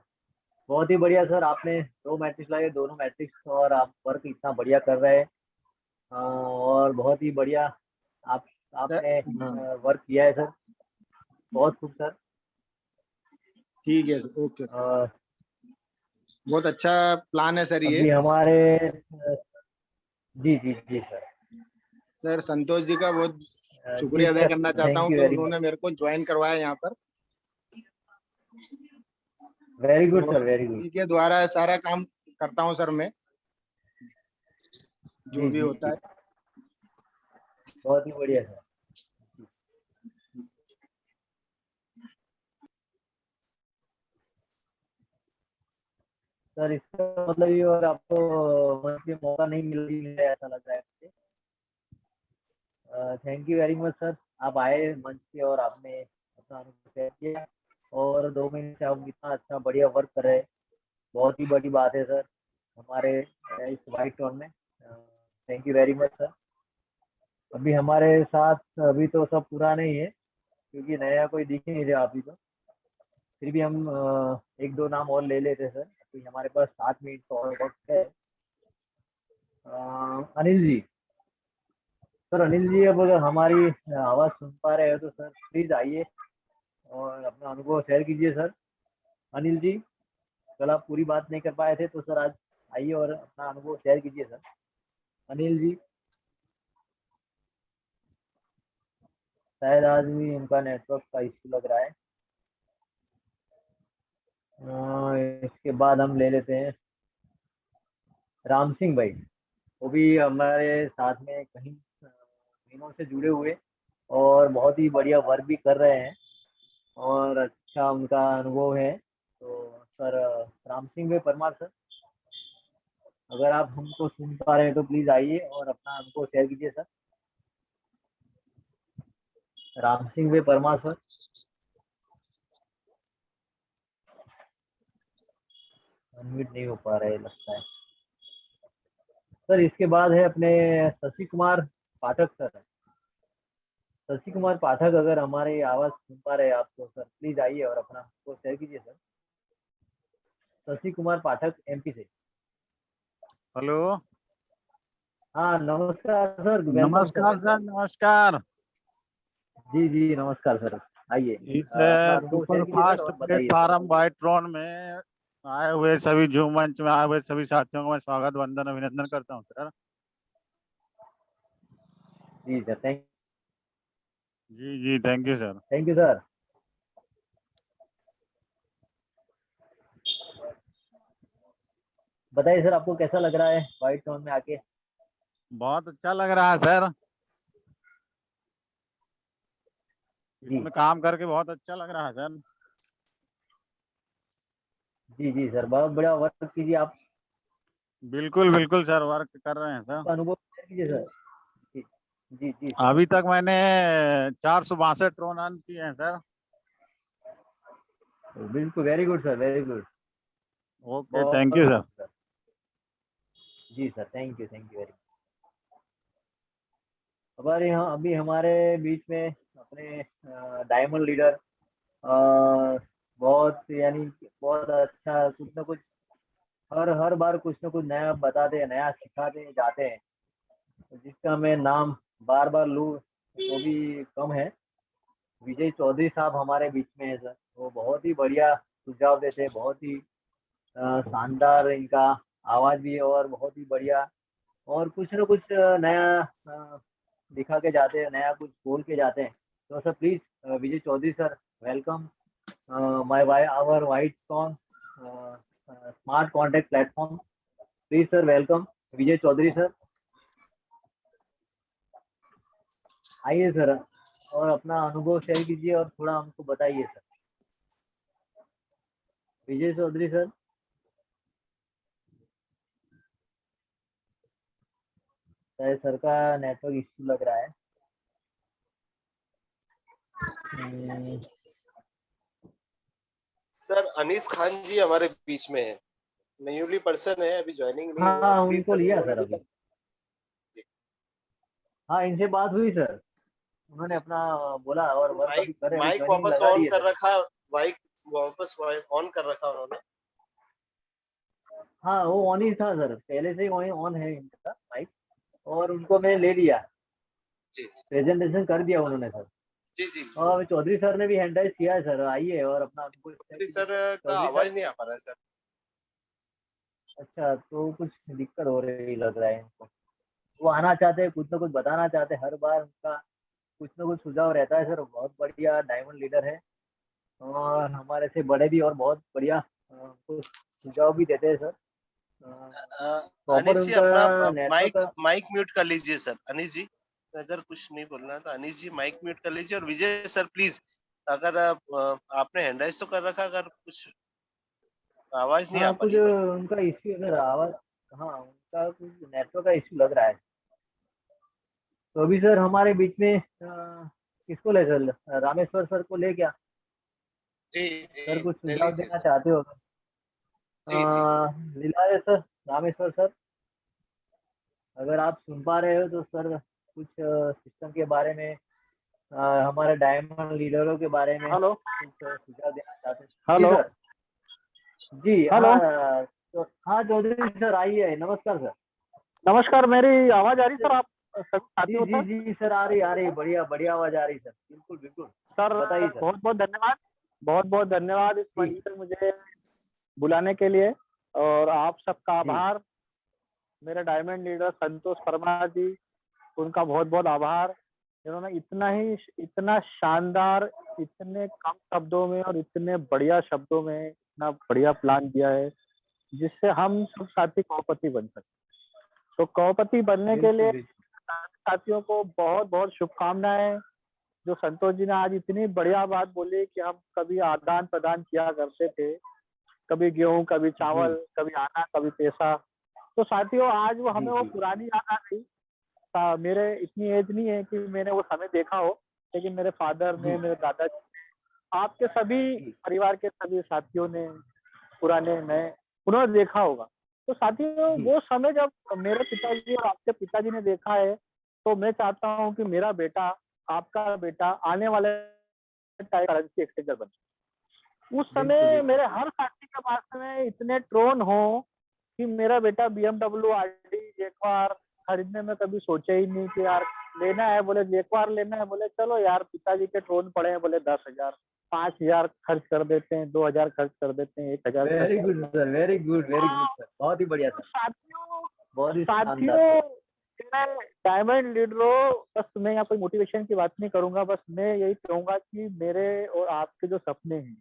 बहुत ही बढ़िया सर, आपने 2 मैट्रिक्स लाए, दोनों मैट्रिक्स, और आप वर्क इतना बढ़िया कर रहे हैं। और बहुत ही बढ़िया आप सर आपने हाँ वर्क किया है सर। बहुत खूब सर। ठीक है सर, ओके सर। अ, बहुत अच्छा प्लान है सर ये। अभी हमारे जी जी जी सर। सर संतोष जी का बहुत जी शुक्रिया अदा सर, करना चाहता थैंक हूँ यू कि वेरी मच। उन्होंने मेरे को ज्वाइन करवाया यहाँ पर वेरी गुड और सर, वेरी गुड। उन्हीं के द्वारा सारा काम करता हूँ सर मैं, जो जी भी जी होता जी, है। बहुत ही बढ़िया सर। सर इसका मतलब ये, और आपको मंच पे मौका नहीं मिल रही है ऐसा लग रहा है मुझे। Thank you very much sir. आप आए मंच पे और आपने अपना अनुभव शेयर किया, और 2 महीने से आप इतना अच्छा बढ़िया वर्क कर रहे हैं। बहुत ही बड़ी बात है सर हमारे इस वाइट टोन में। Thank you very much sir. अभी हमारे साथ अभी तो सब पुराने ही है, क्योंकि नया कोई दिख ही नहीं रहा अभी तो। फिर भी हम एक दो नाम और ले लेते सर, अभी हमारे पास 7 मिनट और वक्त है। अनिल जी। सर अनिल जी, अब अगर हमारी आवाज़ सुन पा रहे हो तो सर प्लीज़ आइए और अपना अनुभव शेयर कीजिए सर। अनिल जी, कल आप पूरी बात नहीं कर पाए थे, तो सर आज आइए और अपना अनुभव शेयर कीजिए सर। अनिल जी, शायद आज भी उनका नेटवर्क का इश्यू लग रहा है। इसके बाद हम ले लेते हैं राम सिंह भाई। वो भी हमारे साथ में कहीं महीनों से जुड़े हुए, और बहुत ही बढ़िया वर्क भी कर रहे हैं, और अच्छा उनका अनुभव है। तो सर राम सिंह भाई परमार सर, अगर आप हमको सुन पा रहे हैं तो प्लीज आइए और अपना हमको शेयर कीजिए सर। राम सिंह भाई परमार सर। अनम्यूट नहीं हो पा रहे लगता है सर। इसके बाद है अपने शशि कुमार पाठक सर। शशि कुमार पाठक, अगर हमारी आवाज सुन पा रहे हैं आप तो सर प्लीज आइए और अपना हमको शेयर कीजिए सर। शशि कुमार पाठक एमपी से। हेलो। हाँ नमस्कार सर, वेलकम सर, नमस्कार सर, वेलकम। नमस्कार। जी जी नमस्कार सर, आइए इस अपना अनुभव शेयर सुपर कीजिए सर फास्ट और बताइए सर। प्लेटफॉर्म वाइट्रॉन में आए हुए सभी जूम मंच में आए हुए सभी साथियों को मैं स्वागत वंदन अभिनंदन करता हूँ सर। जी सर, जी जी, thank you sir. Thank you sir. बताइए सर, आपको कैसा लग रहा है व्हाइट टाउन में आके? बहुत अच्छा लग रहा है सर, जी इसमें काम करके बहुत अच्छा लग रहा है सर। जी जी सर, बहुत बड़ा वर्क कीजिए आप। बिल्कुल बिल्कुल सर, वर्क कर रहे हैं सर। अनुभव शेयर कीजिए सर। जी जी जी सर। अभी तक मैंने 462 रन अर्न किए हैं सर। बिल्कुल, very good sir, very good. Okay, thank बहुत यू सर। खूब सर। जी सर, थैंक यू वेरी। हमारे यहाँ अभी हमारे बीच में अपने डायमंड लीडर, बहुत यानी कि बहुत अच्छा, कुछ ना कुछ हर हर बार कुछ ना कुछ नया बताते हैं, नया सिखाते जाते हैं, तो जिसका मैं नाम बार बार लूँ वो भी कम है। विजय चौधरी साहब हमारे बीच में है सर। वो बहुत ही बढ़िया सुझाव देते हैं, बहुत ही शानदार इनका आवाज भी है और बहुत ही बढ़िया, और कुछ ना कुछ नया दिखा के जाते हैं, नया कुछ बोल के जाते हैं। तो sir please Vijay Chaudhary sir, welcome my our white tone smart contact platform. Please sir welcome Vijay Chaudhary sir, आइए सर और अपना अनुभव शेयर कीजिए और थोड़ा हमको बताइए सर। विजय चौधरी सर, शायद सर का नेटवर्क इश्यू लग रहा है। सर अनीस खान जी हमारे बीच में है, न्यूली पर्सन है, अभी ज्वाइनिंग नहीं हुआ। हाँ प्लीज उनको सर लिया सर अभी। हाँ इनसे बात हुई सर, उन्होंने अपना बोला और वर्क अभी माइक कर रहे, अभी माइक ज्वाइनिंग वापस लगा ऑन दी है कर सर। रखा, माइक वापस ऑन कर रखा उन्होंने। हाँ वो ऑन ही था सर, पहले से ही ऑन है इनका माइक, और उनको मैंने ले लिया, जी प्रेजेंटेशन कर दिया उन्होंने सर। जी जी। और चौधरी सर ने भी हैंडराइज किया है सर, आइए और अपना उनको चौधरी सर का चौधरी आवाज सर। नहीं आ पा रहा है सर। अच्छा तो कुछ दिक्कत हो रही लग रहा है इनको, वो आना चाहते हैं, कुछ ना कुछ बताना चाहते हैं, हर बार उनका कुछ ना कुछ सुझाव रहता है सर। बहुत बढ़िया डायमंड लीडर है और हमारे से बड़े भी, और बहुत बढ़िया हमको सुझाव भी देते हैं सर। प्रॉपर अनीस जी उनका अपना नेटवर्क माइक माइक म्यूट कर लीजिए सर। अनीस जी अगर कुछ नहीं बोलना है तो अनीस जी माइक म्यूट कर लीजिए। और विजय सर प्लीज, अगर आपने हैंड राइज तो कर रखा, अगर कुछ आवाज नहीं आ हाँ पा कुछ रही है। उनका इश्यू है सर, आवाज। हाँ उनका कुछ नेटवर्क का इश्यू लग रहा है। तो अभी सर हमारे बीच में किसको ले सर, रामेश्वर सर को ले क्या? जी जी सर कुछ ले सुझाव लीजिए देना सर। चाहते हो? जी जी। लीला सर, रामेश्वर सर, अगर आप सुन पा रहे हो तो सर कुछ सिस्टम के बारे में, हमारे डायमंड लीडरों के बारे में हेलो कुछ सुझाव देना चाहते हैं। जी हेलो सर। जी हेलो। हाँ तो हाँ चौधरी सर आइए, नमस्कार सर। नमस्कार, मेरी आवाज आ रही सर? आप सभी साथी जी हो जी सर? जी सर, आ रही बढ़िया बढ़िया आवाज आ रही सर, बिल्कुल बिल्कुल। सर बताइए सर। बहुत बहुत धन्यवाद, बहुत बहुत धन्यवाद इस जी मंच पर मुझे बुलाने के लिए, और आप सबका जी आभार। मेरे डायमंड लीडर संतोष परमार जी, उनका बहुत बहुत आभार, जिन्होंने इतना शानदार, इतने कम शब्दों में और इतने बढ़िया शब्दों में इतना बढ़िया प्लान दिया है, जिससे हम सब साथी करोड़पति बन सकते। तो करोड़पति बनने के बिल्कुल लिए बिल्कुल। साथियों को बहुत बहुत शुभकामनाएं। जो संतोष जी ने आज इतनी बढ़िया बात बोली कि हम कभी आदान प्रदान किया करते थे, कभी गेहूं, कभी चावल, जी कभी आटा, कभी पैसा। तो साथियों आज वो जी हमें वो जी पुरानी याद आ गई। मेरे इतनी एज नहीं है कि मैंने वो समय देखा हो, लेकिन मेरे फादर ने, जी मेरे दादाजी, आपके सभी जी परिवार के सभी साथियों ने, पुराने नए, उन्होंने देखा होगा। तो साथियों जी वो समय जब मेरे पिताजी और आपके पिताजी ने देखा है, तो मैं चाहता हूँ कि मेरा बेटा, आपका बेटा आने वाले टाइम करेंसी एक्सचेंजर बने। उस बिल्कुल समय बिल्कुल मेरे सर। हर साथी के पास में इतने ट्रोन हो कि मेरा बेटा BMW RD जेक्वार खरीदने में कभी सोचे ही नहीं कि यार लेना है, बोले जेक्वार लेना है, बोले चलो यार पिताजी के ट्रोन पड़े हैं, बोले 10,000 5,000 खर्च कर देते हैं, 2,000 खर्च कर देते हैं, 1,000 खर्च वेरी कर गुड देते हैं। सर, वेरी गुड सर, बहुत ही बढ़िया तो सर, साथियों बहुत ही शानदार साथियों सर। मैं डायमंड लीडरों, बस मैं यहाँ कोई मोटिवेशन की बात नहीं करूंगा, बस मैं यही कहूंगा कि मेरे और आपके जो सपने हैं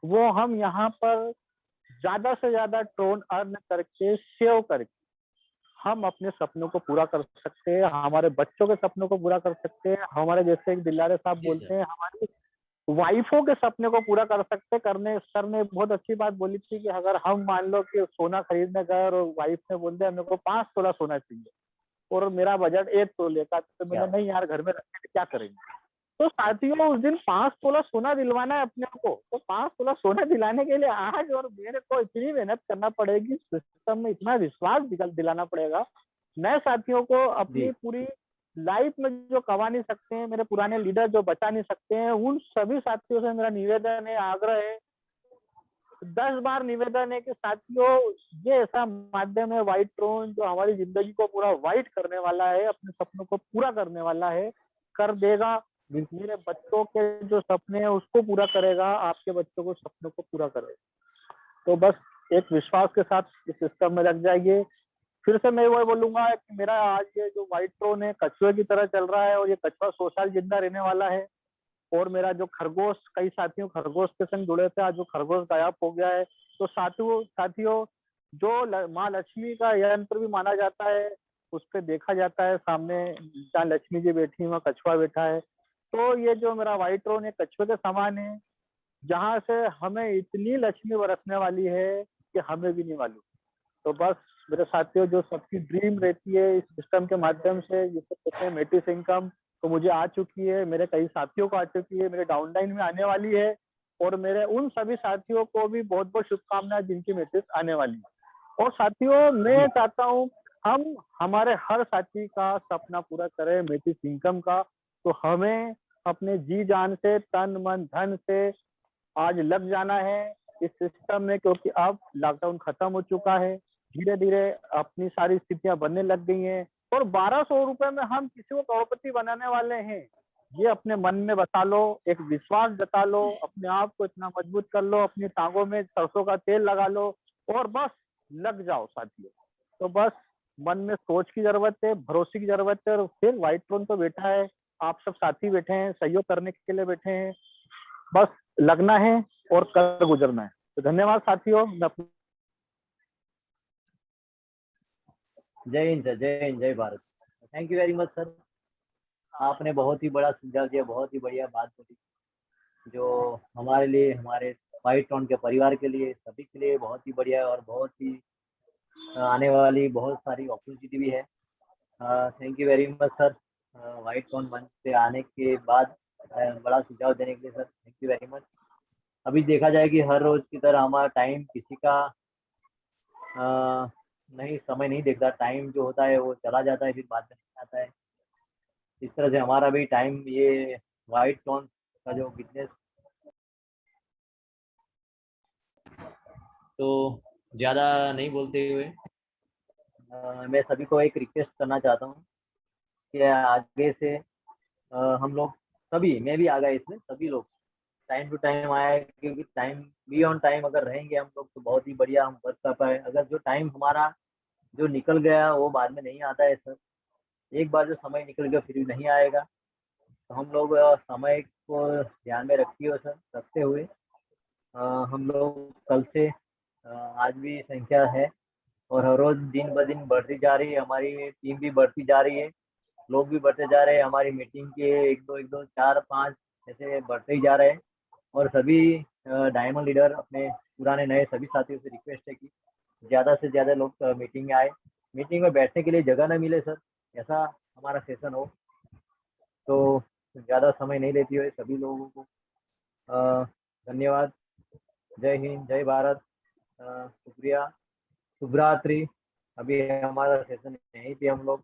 वो हम यहाँ पर ज्यादा से ज्यादा ट्रोन अर्न करके, सेव करके हम अपने सपनों को पूरा कर सकते हैं, हमारे बच्चों के सपनों को पूरा कर सकते हैं। हमारे जैसे एक दिलारे साहब जी बोलते सर। हैं, हमारी वाइफों के सपने को पूरा कर सकते करने। सर ने बहुत अच्छी बात बोली थी कि अगर हम मान लो कि सोना खरीदने गए और वाइफ ने बोल दिया मेरे को 5 तोला सोना चाहिए और मेरा बजट 1 तोले का, तो क्या? मैंने नहीं यार घर में रख के क्या करेंगे। तो साथियों उस दिन 5 तोला सोना दिलवाना है अपने को, तो 5 तोला सोना दिलाने के लिए आज और मेरे को इतनी मेहनत करना पड़ेगी, सिस्टम में इतना विश्वास दिलाना पड़ेगा। नए साथियों को अपनी जी पूरी लाइफ में जो कमा नहीं सकते हैं, मेरे पुराने लीडर जो बचा नहीं सकते हैं, उन सभी साथियों से मेरा निवेदन है, आग्रह है, 10 बार निवेदन है कि साथियों ये ऐसा माध्यम है व्हाइट ट्रोन जो हमारी जिंदगी को पूरा व्हाइट करने वाला है, अपने सपनों को पूरा करने वाला है, कर देगा। मेरे बच्चों के जो सपने हैं उसको पूरा करेगा, आपके बच्चों को सपनों को पूरा करेगा। तो बस एक विश्वास के साथ इस सिस्टम में लग जाइए। फिर से मैं वही बोलूंगा कि मेरा आज ये जो व्हाइट ड्रोन है कछुए की तरह चल रहा है, और ये कछुआ 100 साल जिंदा रहने वाला है। और मेरा जो खरगोश, कई साथियों खरगोश के संग जुड़े थे, आज जो खरगोश गायब हो गया है। तो साथियों जो माँ लक्ष्मी का यंत्र भी माना जाता है, उस पे देखा जाता है सामने जहाँ लक्ष्मी जी बैठी वहाँ कछुआ बैठा है। तो ये जो मेरा व्हाइट ड्रोन है कछुए के समान है, जहाँ से हमें इतनी लक्ष्मी बरसने वाली है कि हमें भी नहीं मालूम। तो बस मेरे साथियों, जो सबकी ड्रीम रहती है इस सिस्टम के माध्यम से, जिसे कहते हैं मेटिस इनकम, तो मुझे आ चुकी है, मेरे कई साथियों को आ चुकी है, मेरे डाउनलाइन में आने वाली है। और मेरे उन सभी साथियों को भी बहुत बहुत शुभकामनाएं जिनकी मेटिस आने वाली है। और साथियों, मैं चाहता हूँ हम हमारे हर साथी का सपना पूरा करें मेटिस इनकम का। तो हमें अपने जी जान से, तन मन धन से आज लग जाना है इस सिस्टम में, क्योंकि अब लॉकडाउन खत्म हो चुका है। धीरे धीरे अपनी सारी स्थितियां बनने लग गई हैं, और 1200 रुपए में हम किसी को करोड़पति बनाने वाले हैं। ये अपने मन में बता लो, एक विश्वास जता लो, अपने आप को इतना मजबूत कर लो, अपनी टांगों में सरसों का तेल लगा लो, और बस लग जाओ साथियों। तो बस मन में सोच की जरूरत है, भरोसे की जरूरत है, और फिर व्हाइट ड्रोन तो बैठा है, आप सब साथी बैठे हैं, सहयोग करने के लिए बैठे हैं। बस लगना है और कर गुजरना है। तो धन्यवाद साथियों। जय हिंद सर, जय हिंद, जय Bharat. Thank you very much sir. आपने बहुत ही बड़ा सुझाव दिया, बहुत ही बढ़िया बात बोली, जो हमारे लिए, हमारे व्हाइट ड्रोन के परिवार के लिए, सभी के लिए बहुत ही बढ़िया है, और बहुत ही आने वाली बहुत सारी अपॉर्चुनिटी भी है। Thank you very much sir, white drone मंच पे आने के बाद बड़ा सुझाव देने के लिए sir, thank you very much. अभी देखा जाए कि हर रोज की तरह हमारा टाइम किसी का नहीं, समय नहीं देखता, टाइम जो होता है वो चला जाता है, फिर बाद में नहीं आता है। इस तरह से हमारा भी टाइम, ये व्हाइट ड्रोन का जो बिजनेस, तो ज़्यादा नहीं बोलते हुए मैं सभी को एक रिक्वेस्ट करना चाहता हूँ कि आगे से हम लोग सभी, मैं भी आ गया इसमें, सभी लोग टाइम टू टाइम आए, क्योंकि टाइम बी ऑन टाइम अगर रहेंगे हम लोग तो बहुत ही बढ़िया हम वर्क कर पाए। अगर जो टाइम हमारा जो निकल गया वो बाद में नहीं आता है सर, एक बार जो समय निकल गया फिर नहीं आएगा। तो हम लोग समय को ध्यान में रखते हुए हम लोग कल से आज भी संख्या है, और हर रोज दिन ब दिन बढ़ती जा रही है, हमारी टीम भी बढ़ती जा रही है, लोग भी बढ़ते जा रहे हैं, हमारी मीटिंग के एक दो 4-5 ऐसे बढ़ते ही जा रहे हैं। और सभी डायमंड लीडर अपने पुराने नए सभी साथियों से रिक्वेस्ट है कि ज़्यादा से ज़्यादा लोग मीटिंग में आए। मीटिंग में बैठने के लिए जगह ना मिले सर, ऐसा हमारा सेशन हो, तो ज़्यादा समय नहीं लेती हुए सभी लोगों को धन्यवाद। जय हिंद, जय भारत, शुक्रिया, शुभ रात्रि। अभी हमारा सेशन यहीं पे हम लोग